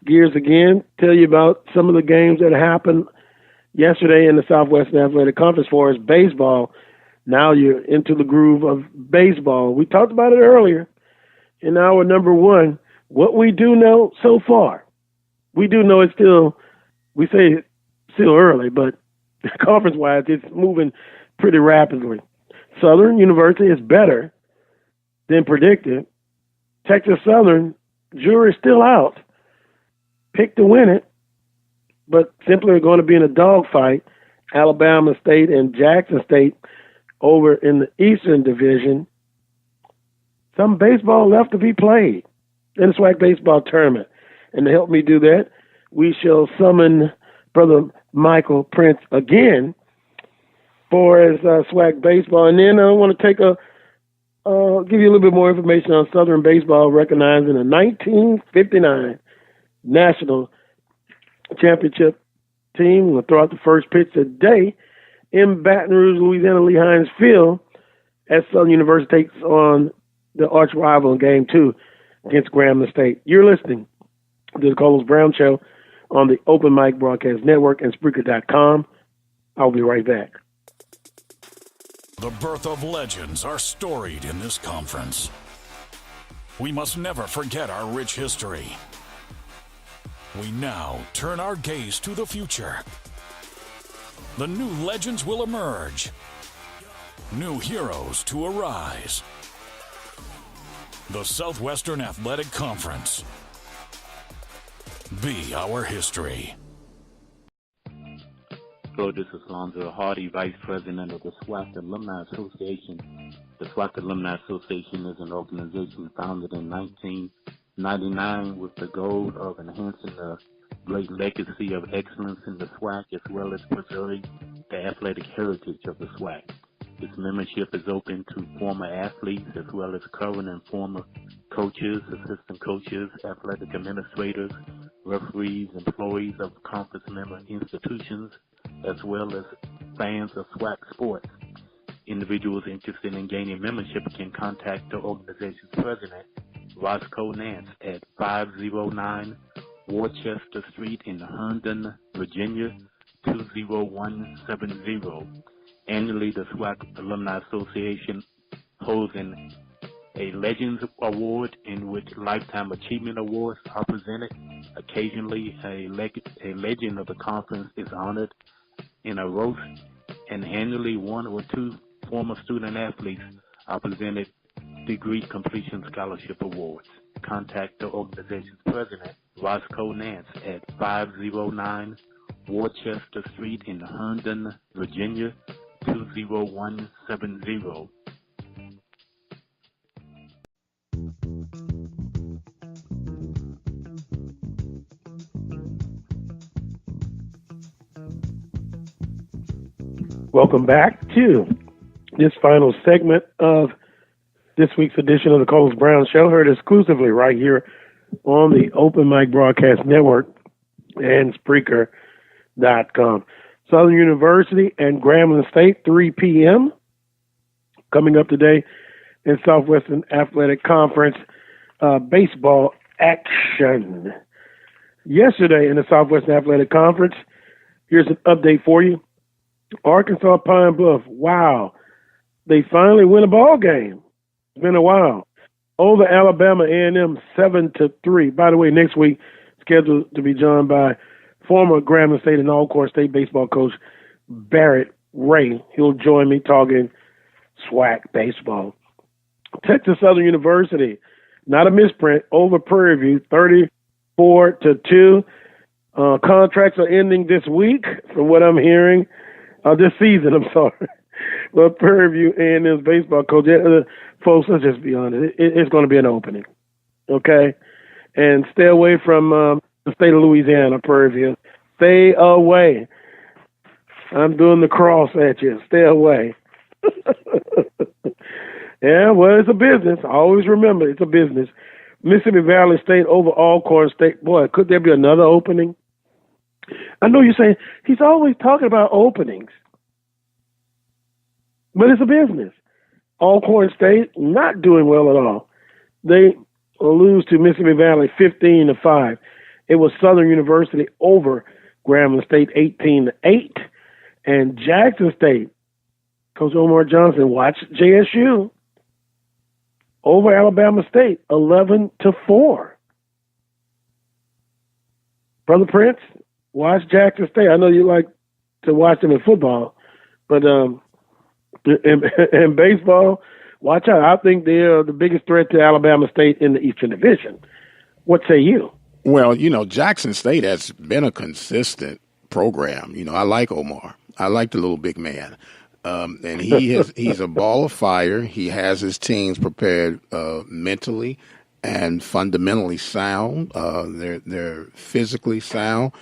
Speaker 1: gears again, tell you about some of the games that happened yesterday in the Southwestern Athletic Conference for us. Baseball. Now you're into the groove of baseball. We talked about it earlier in hour number 1. What we do know so far, we do know it's still, we say it's still early, but conference-wise, it's moving pretty rapidly. Southern University is better than predicted. Texas Southern, jury's still out. Picked to win it, but simply are going to be in a dogfight. Alabama State and Jackson State over in the Eastern Division. Some baseball left to be played in the SWAC baseball tournament. And to help me do that, we shall summon Brother Michael Prince again for his SWAC baseball. And then I want to give you a little bit more information on Southern baseball, recognizing the 1959 National Championship team will throw out the first pitch today in Baton Rouge, Louisiana, Lee Hines Field, as Southern University takes on the arch rival in Game 2 against Grambling State. You're listening to the Carlos Brown Show on the Open Mic Broadcast Network and Spreaker.com. I'll be right back.
Speaker 13: The birth of legends are storied in this conference. We must never forget our rich history. We now turn our gaze to the future. The new legends will emerge. New heroes to arise. The Southwestern Athletic Conference. Be our history.
Speaker 14: Hello, this is Lonzo Hardy, Vice President of the Swac Alumni Association. The Swac Alumni Association is an organization founded in 1999 with the goal of enhancing the great legacy of excellence in the Swac as well as preserving the athletic heritage of the Swac. Its membership is open to former athletes as well as current and former coaches, assistant coaches, athletic administrators, referees, employees of conference member institutions, as well as fans of Swac sports. Individuals interested in gaining membership can contact the organization's president, Roscoe Nance, at 509 Worcester Street in Herndon, Virginia, 20170. Annually, the Swac Alumni Association holds a Legends Award in which Lifetime Achievement Awards are presented. Occasionally, a legend of the conference is honored in a roast, and annually 1 or 2 former student athletes are presented degree completion scholarship awards. Contact the organization's president, Roscoe Nance, at 509 Worcester Street in Herndon, Virginia, 20170.
Speaker 1: Welcome back to this final segment of this week's edition of the Carlos Brown Show, heard exclusively right here on the Open Mic Broadcast Network and Spreaker.com. Southern University and Grambling State, 3 p.m. coming up today in Southwestern Athletic Conference baseball action. Yesterday in the Southwestern Athletic Conference, here's an update for you. Arkansas Pine Bluff, wow, they finally win a ball game. It's been a while. Over Alabama A&M 7-3. By the way, next week scheduled to be joined by former Grambling State and Alcorn State baseball coach Barrett Ray. He'll join me talking SWAC baseball. Texas Southern University, not a misprint, over Prairie View 34-2. Contracts are ending this week, from what I'm hearing. This season, I'm sorry. Well, Prairie View A&M's baseball coach, folks, let's just be honest. It's going to be an opening, okay? And stay away from the state of Louisiana, Prairie View. Stay away. I'm doing the cross at you. Stay away. Yeah, well, it's a business. Always remember, it's a business. Mississippi Valley State over Alcorn State. Boy, could there be another opening? I know you're saying he's always talking about openings, but it's a business. Alcorn State not doing well at all. They lose to Mississippi Valley 15-5. It was Southern University over Grambling State 18-8, and Jackson State, Coach Omar Johnson, watch JSU over Alabama State 11-4. Brother Prince, watch Jackson State. I know you like to watch them in football, but in baseball, watch out. I think they're the biggest threat to Alabama State in the Eastern Division. What say you?
Speaker 2: Well, Jackson State has been a consistent program. I like Omar. I like the little big man. And he's a ball of fire. He has his teams prepared mentally and fundamentally sound. They're physically sound.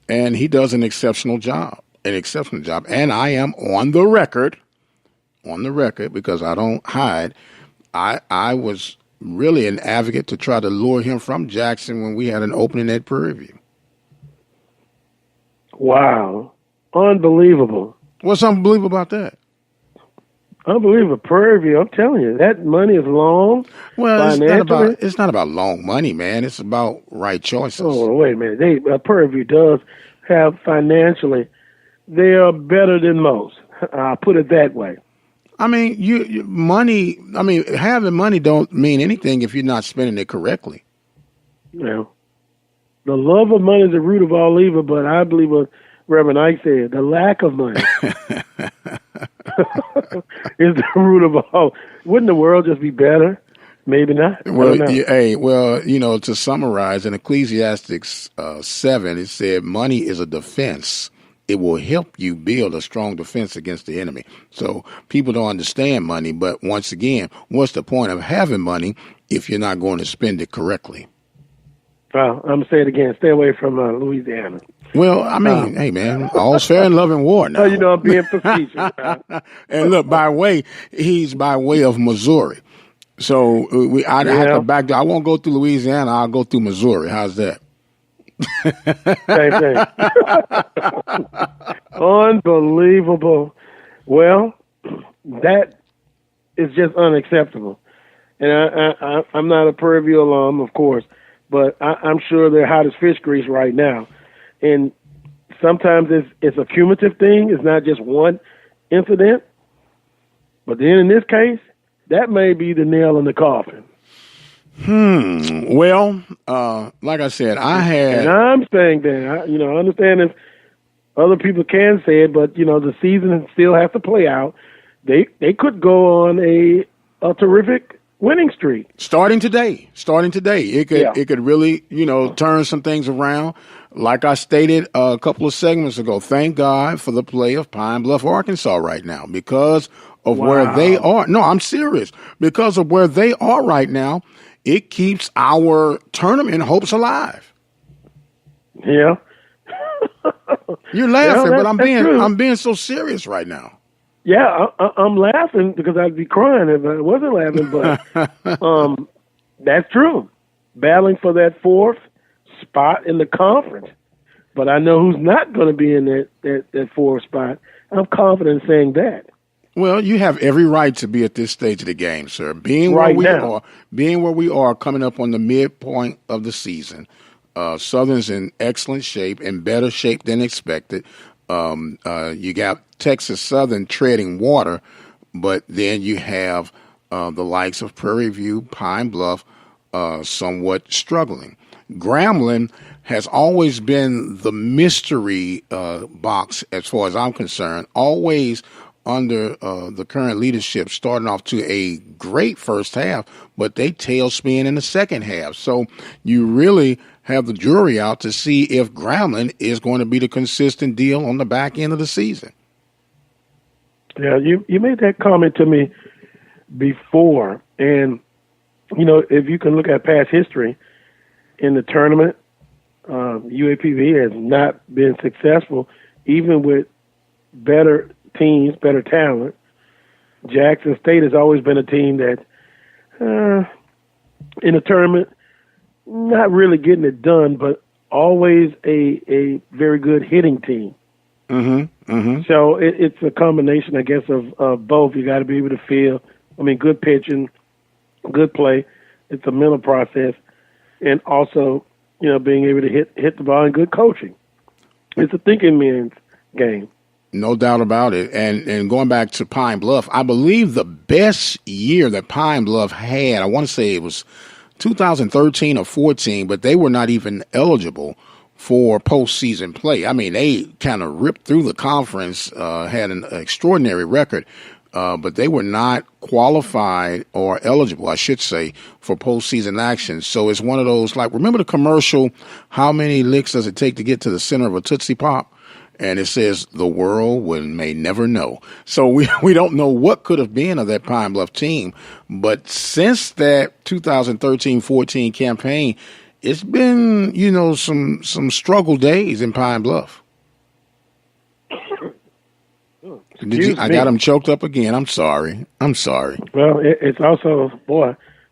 Speaker 2: And he does an exceptional job. And I am on the record, because I don't hide. I was really an advocate to try to lure him from Jackson when we had an opening at Prairie View.
Speaker 1: Wow. Unbelievable.
Speaker 2: What's unbelievable about that?
Speaker 1: Unbelievable. Prairie View, I'm telling you, that money is long.
Speaker 2: Well, it's not about long money, man. It's about right choices.
Speaker 1: Oh, wait a minute. Prairie View does have financially, they are better than most. I'll put it that way.
Speaker 2: I mean, having money don't mean anything if you're not spending it correctly.
Speaker 1: Well, the love of money is the root of all evil, but I believe what Reverend Ike said, the lack of money is the root of all. Wouldn't the world just be better? Maybe not.
Speaker 2: Well, to summarize, in Ecclesiastes 7, it said money is a defense. It will help you build a strong defense against the enemy. So people don't understand money, but once again, what's the point of having money if you're not going to spend it correctly?
Speaker 1: Well, I'm going to say it again. Stay away from Louisiana.
Speaker 2: Well, I mean, hey, man, all's fair in love and war now.
Speaker 1: I'm being facetious.
Speaker 2: And look, he's by way of Missouri. So I have to back down. I won't go through Louisiana. I'll go through Missouri. How's that?
Speaker 1: Same thing. Unbelievable. Well, that is just unacceptable. And I'm not a Prairie View alum, of course, but I'm sure they're hot as fish grease right now. And sometimes it's a cumulative thing. It's not just one incident. But then in this case, that may be the nail in the coffin.
Speaker 2: Well, like I said, and
Speaker 1: I'm saying that, I understand if other people can say it, but, the season still has to play out. They could go on a terrific winning streak.
Speaker 2: Starting today. It could really, turn some things around. Like I stated a couple of segments ago, thank God for the play of Pine Bluff, Arkansas right now because of where they are. No, I'm serious. Because of where they are right now, it keeps our tournament hopes alive.
Speaker 1: Yeah.
Speaker 2: You're laughing, but I'm being so serious right now.
Speaker 1: Yeah, I'm laughing because I'd be crying if I wasn't laughing, but that's true. Battling for that fourth spot in the conference. But I know who's not going to be in that fourth spot. I'm confident in saying that.
Speaker 2: Well, you have every right to be at this stage of the game, sir. Being where we are, coming up on the midpoint of the season, Southern's in excellent shape, in better shape than expected. You got Texas Southern treading water, but then you have the likes of Prairie View, Pine Bluff, somewhat struggling. Grambling has always been the mystery box as far as I'm concerned, always under the current leadership, starting off to a great first half, but they tailspin in the second half. So you really have the jury out to see if Grambling is going to be the consistent deal on the back end of the season.
Speaker 1: Yeah, you made that comment to me before, and, if you can look at past history in the tournament, UAPB has not been successful, even with better teams, better talent. Jackson State has always been a team that, in a tournament, not really getting it done, but always a very good hitting team. So it's a combination, I guess, of both. You got to be able to feel, good pitching, good play. It's a mental process. And also, being able to hit the ball and good coaching. It's a thinking man's game.
Speaker 2: No doubt about it. And going back to Pine Bluff, I believe the best year that Pine Bluff had, I want to say it was 2013 or 14, but they were not even eligible for postseason play. They kind of ripped through the conference, had an extraordinary record, but they were not qualified or eligible, I should say, for postseason action. So it's one of those, like, remember the commercial, how many licks does it take to get to the center of a Tootsie Pop? And it says the world may never know. So we don't know what could have been of that Pine Bluff team. But since that 2013-14 campaign, it's been, some struggle days in Pine Bluff. I got him choked up again. I'm sorry.
Speaker 1: Well, it's also,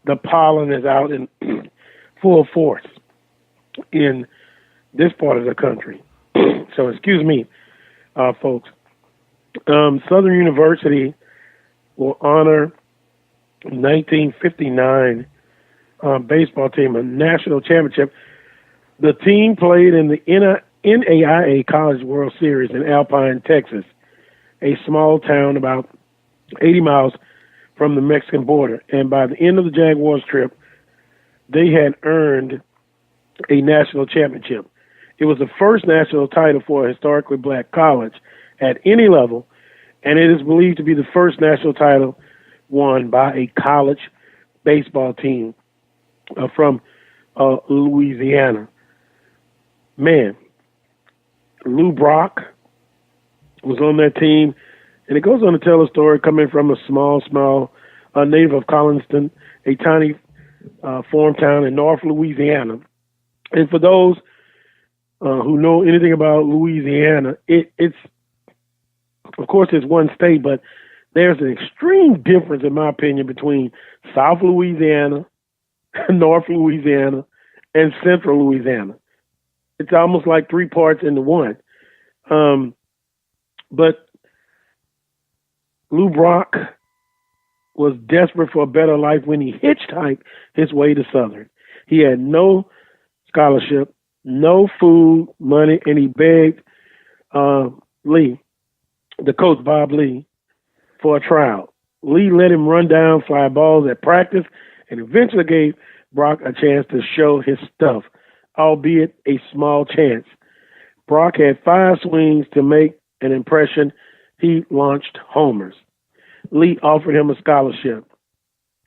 Speaker 1: the pollen is out in full force in this part of the country. So excuse me, folks. Southern University will honor 1959 baseball team, a national championship. The team played in the NAIA College World Series in Alpine, Texas, a small town about 80 miles from the Mexican border. And by the end of the Jaguars trip, they had earned a national championship. It was the first national title for a historically black college at any level, and it is believed to be the first national title won by a college baseball team from Louisiana. Man, Lou Brock was on that team, and it goes on to tell a story coming from a small native of Collinston, a tiny farm town in North Louisiana. And for those who know anything about Louisiana, it's of course it's one state, but there's an extreme difference, in my opinion, between South Louisiana, North Louisiana, and Central Louisiana. It's almost like three parts into one. But Lou Brock was desperate for a better life when he hitchhiked his way to Southern. He had no scholarship, no food, money, and he begged Lee, the coach, Bob Lee, for a tryout. Lee let him run down fly balls at practice and eventually gave Brock a chance to show his stuff, albeit a small chance. Brock had 5 swings to make an impression. He launched homers. Lee offered him a scholarship.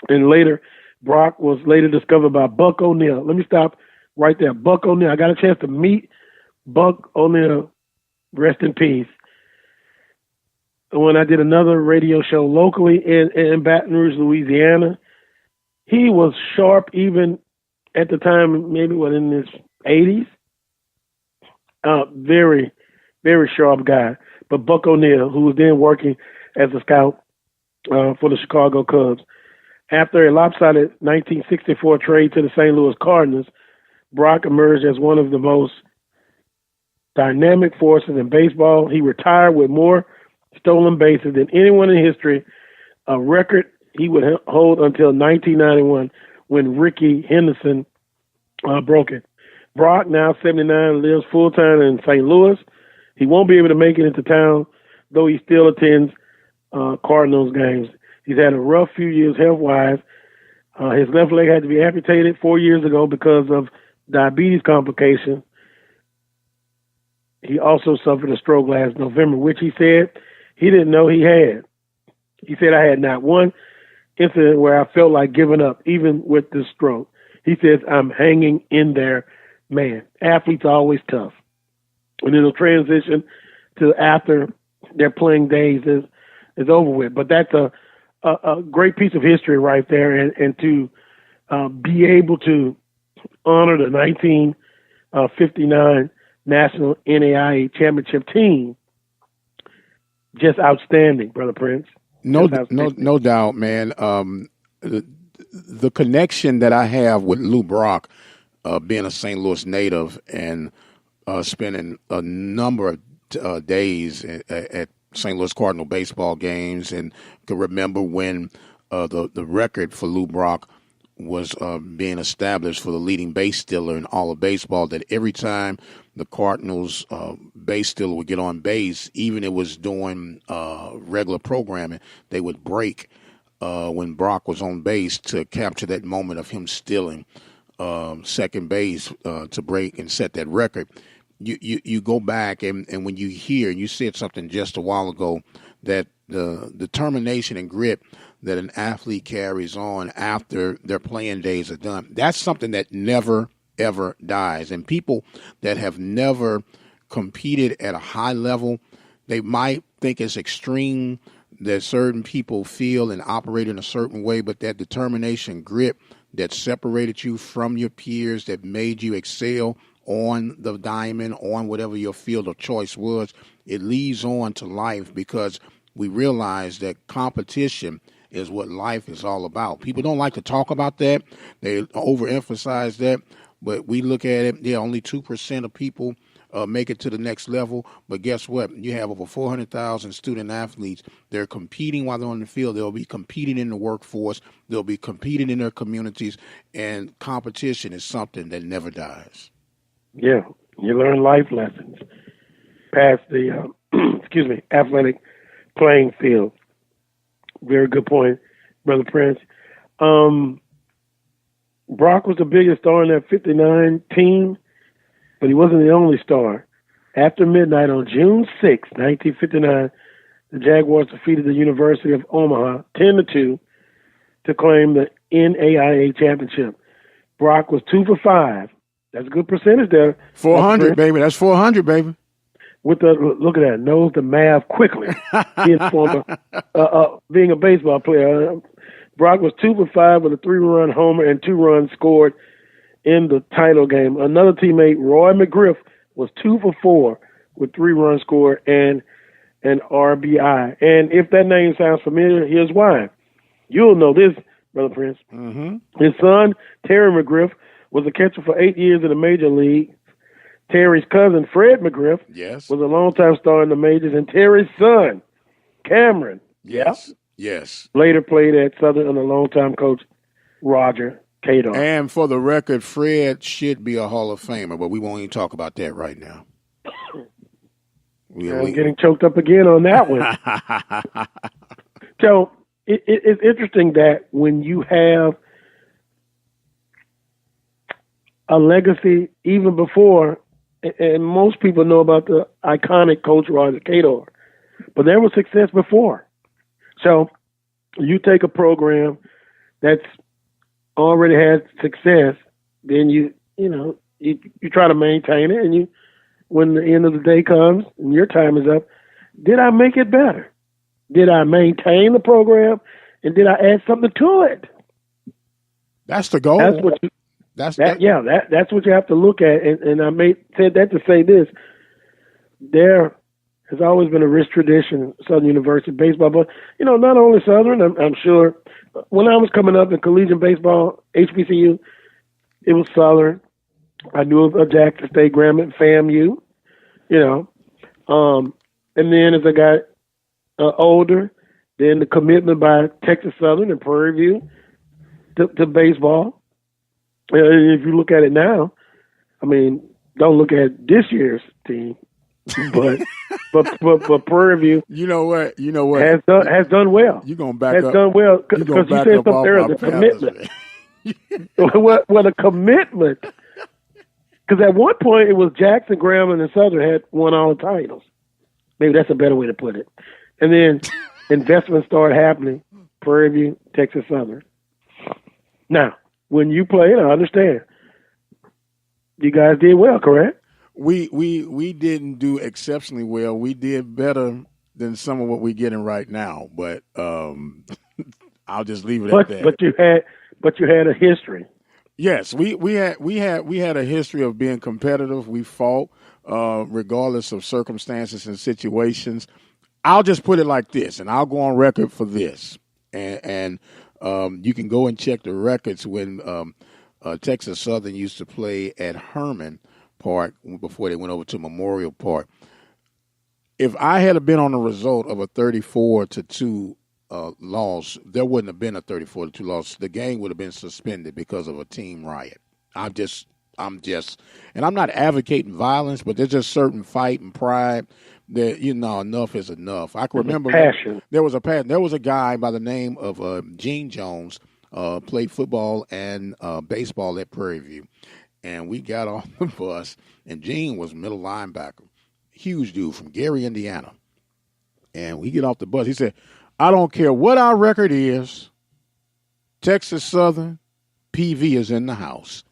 Speaker 1: And later, Brock was later discovered by Buck O'Neill. Let me stop right there. Buck O'Neill. I got a chance to meet Buck O'Neill, rest in peace, when I did another radio show locally in Baton Rouge, Louisiana. He was sharp even at the time, maybe in his 80s. Very, very sharp guy. But Buck O'Neill, who was then working as a scout for the Chicago Cubs. After a lopsided 1964 trade to the St. Louis Cardinals, Brock emerged as one of the most dynamic forces in baseball. He retired with more stolen bases than anyone in history, a record he would hold until 1991 when Ricky Henderson broke it. Brock, now 79, lives full-time in St. Louis. He won't be able to make it into town, though he still attends Cardinals games. He's had a rough few years health-wise. His left leg had to be amputated 4 years ago because of diabetes complications. He also suffered a stroke last November, which he said he didn't know he had. He said, "I had not one incident where I felt like giving up, even with this stroke." He says, "I'm hanging in there, man." Athletes are always tough. And it'll transition to after their playing days is over with. But that's a great piece of history right there. And to be able to honor the 1959 National NAIA Championship team, just outstanding, Brother Prince.
Speaker 2: No doubt, man. The connection that I have with Lou Brock, being a St. Louis native and spending a number of days at St. Louis Cardinal baseball games, and can remember when the record for Lou Brock was being established for the leading base stealer in all of baseball, that every time the Cardinals base stealer would get on base, even it was doing regular programming, they would break when Brock was on base to capture that moment of him stealing second base to break and set that record. You go back and when you hear, you said something just a while ago, that the determination and grit that an athlete carries on after their playing days are done, that's something that never, ever dies. And people that have never competed at a high level, they might think it's extreme that certain people feel and operate in a certain way, but that determination, grit that separated you from your peers, that made you excel on the diamond, on whatever your field of choice was, it leads on to life, because we realize that competition is what life is all about. People don't like to talk about that. They overemphasize that. But we look at it, only 2% of people make it to the next level. But guess what? You have over 400,000 student athletes. They're competing while they're on the field. They'll be competing in the workforce. They'll be competing in their communities. And competition is something that never dies.
Speaker 1: Yeah, you learn life lessons past the, athletic playing field. Very good point, Brother Prince. Brock was the biggest star in that 59 team, but he wasn't the only star. After midnight on June 6, 1959, the Jaguars defeated the University of Omaha 10-2 to claim the NAIA championship. Brock was 2 for 5. That's a good percentage there.
Speaker 2: 400, baby. That's 400, baby.
Speaker 1: With the look at that, knows the math quickly. Being a baseball player, Brock was 2 for 5 with a 3-run homer and 2 runs scored in the title game. Another teammate, Roy McGriff, was 2 for 4 with 3 runs scored and an RBI. And if that name sounds familiar, here's why. You'll know this, Brother Prince.
Speaker 2: Mm-hmm.
Speaker 1: His son, Terry McGriff, was a catcher for 8 years in the major league. Terry's cousin, Fred McGriff, was a longtime star in the majors. And Terry's son, Cameron,
Speaker 2: Yes.
Speaker 1: later played at Southern under longtime coach Roger Cador.
Speaker 2: And for the record, Fred should be a Hall of Famer, but we won't even talk about that right now.
Speaker 1: I'm getting choked up again on that one. So it's interesting that when you have a legacy even before, and most people know about the iconic coach Roger Cador, but there was success before. So you take a program that's already had success, then you try to maintain it, and when the end of the day comes and your time is up, did I make it better? Did I maintain the program, and did I add something to it?
Speaker 2: That's the goal.
Speaker 1: That's what that's what you have to look at. And I said that to say this: there has always been a rich tradition at Southern University baseball, but not only Southern. I'm sure when I was coming up in collegiate baseball, HBCU, it was Southern. I knew of Jackson State, Grambling, FAMU, and then as I got older, then the commitment by Texas Southern and Prairie View to baseball. If you look at it now, don't look at this year's team, but Prairie View,
Speaker 2: you know what
Speaker 1: has done well.
Speaker 2: You're gonna back
Speaker 1: has
Speaker 2: up.
Speaker 1: done well because you said something earlier, the commitment. Well, the commitment. Because at one point it was Jackson, Grambling, and Southern had won all the titles. Maybe that's a better way to put it. And then investments started happening. Prairie View, Texas Southern. Now, when you played, I understand. You guys did well, correct?
Speaker 2: We didn't do exceptionally well. We did better than some of what we're getting right now. But I'll just leave it at that.
Speaker 1: But you had a history.
Speaker 2: Yes, we had a history of being competitive. We fought regardless of circumstances and situations. I'll just put it like this, and I'll go on record for this. And you can go and check the records when Texas Southern used to play at Herman Park before they went over to Memorial Park. If I had been on the result of a 34-2 loss, there wouldn't have been a 34-2 loss. The game would have been suspended because of a team riot. I'm just, and I'm not advocating violence, but there's just certain fight and pride that enough is enough. I can remember there was a guy by the name of Gene Jones, played football and baseball at Prairie View, and we got on the bus, and Gene was middle linebacker, huge dude from Gary, Indiana, and we get off the bus. He said, I don't care what our record is, Texas Southern, PV is in the house.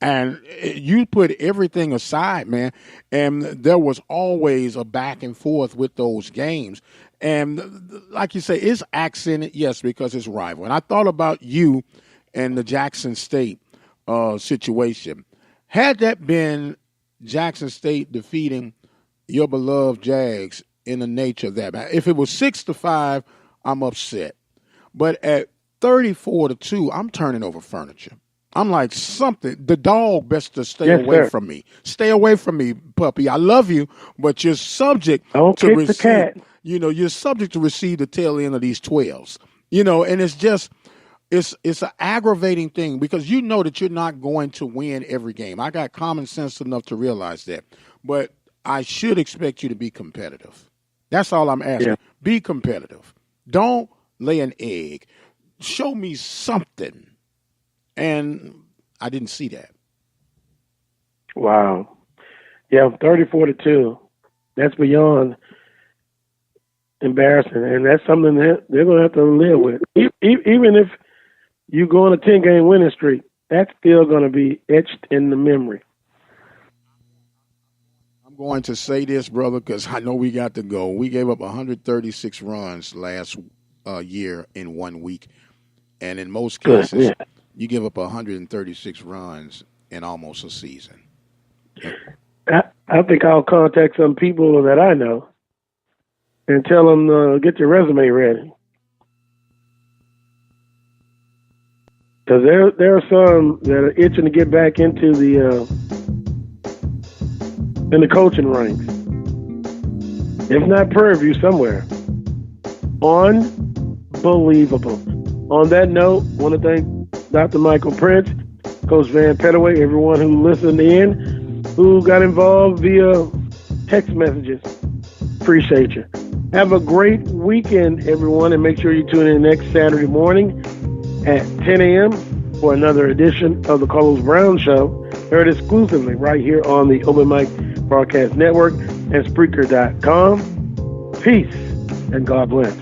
Speaker 2: And you put everything aside, man, and there was always a back and forth with those games. And like you say, it's accented, yes, because it's rival. And I thought about you and the Jackson State situation. Had that been Jackson State defeating your beloved Jags in the nature of that, if it was 6-5, I'm upset. But at 34-2, I'm turning over furniture. I'm like, something. The dog best to stay
Speaker 1: Yes,
Speaker 2: away
Speaker 1: sir.
Speaker 2: from me. Stay away from me, puppy. I love you, but you're subject
Speaker 1: Don't
Speaker 2: to
Speaker 1: kick the
Speaker 2: receive.
Speaker 1: cat.
Speaker 2: You're subject to receive the tail end of these 12s. And it's just, it's an aggravating thing because you know that you're not going to win every game. I got common sense enough to realize that, but I should expect you to be competitive. That's all I'm asking.
Speaker 1: Yeah.
Speaker 2: Be competitive. Don't lay an egg. Show me something. And I didn't see that.
Speaker 1: Wow. Yeah, 34-2. That's beyond embarrassing, and that's something that they're going to have to live with. Even if you go on a 10-game winning streak, that's still going to be etched in the memory.
Speaker 2: I'm going to say this, brother, because I know we got to go. We gave up 136 runs last year in 1 week, and in most cases, you give up 136 runs in almost a season.
Speaker 1: I think I'll contact some people that I know and tell them get your resume ready. Because there are some that are itching to get back into the coaching ranks. If not Prairie View, somewhere. Unbelievable. On that note, I want to thank Dr. Michael Prince, Coach Van Pettaway, everyone who listened in, who got involved via text messages. Appreciate you. Have a great weekend, everyone, and make sure you tune in next Saturday morning at 10 a.m. for another edition of the Carlos Brown Show, heard exclusively right here on the Open Mic Broadcast Network and Spreaker.com. Peace and God bless.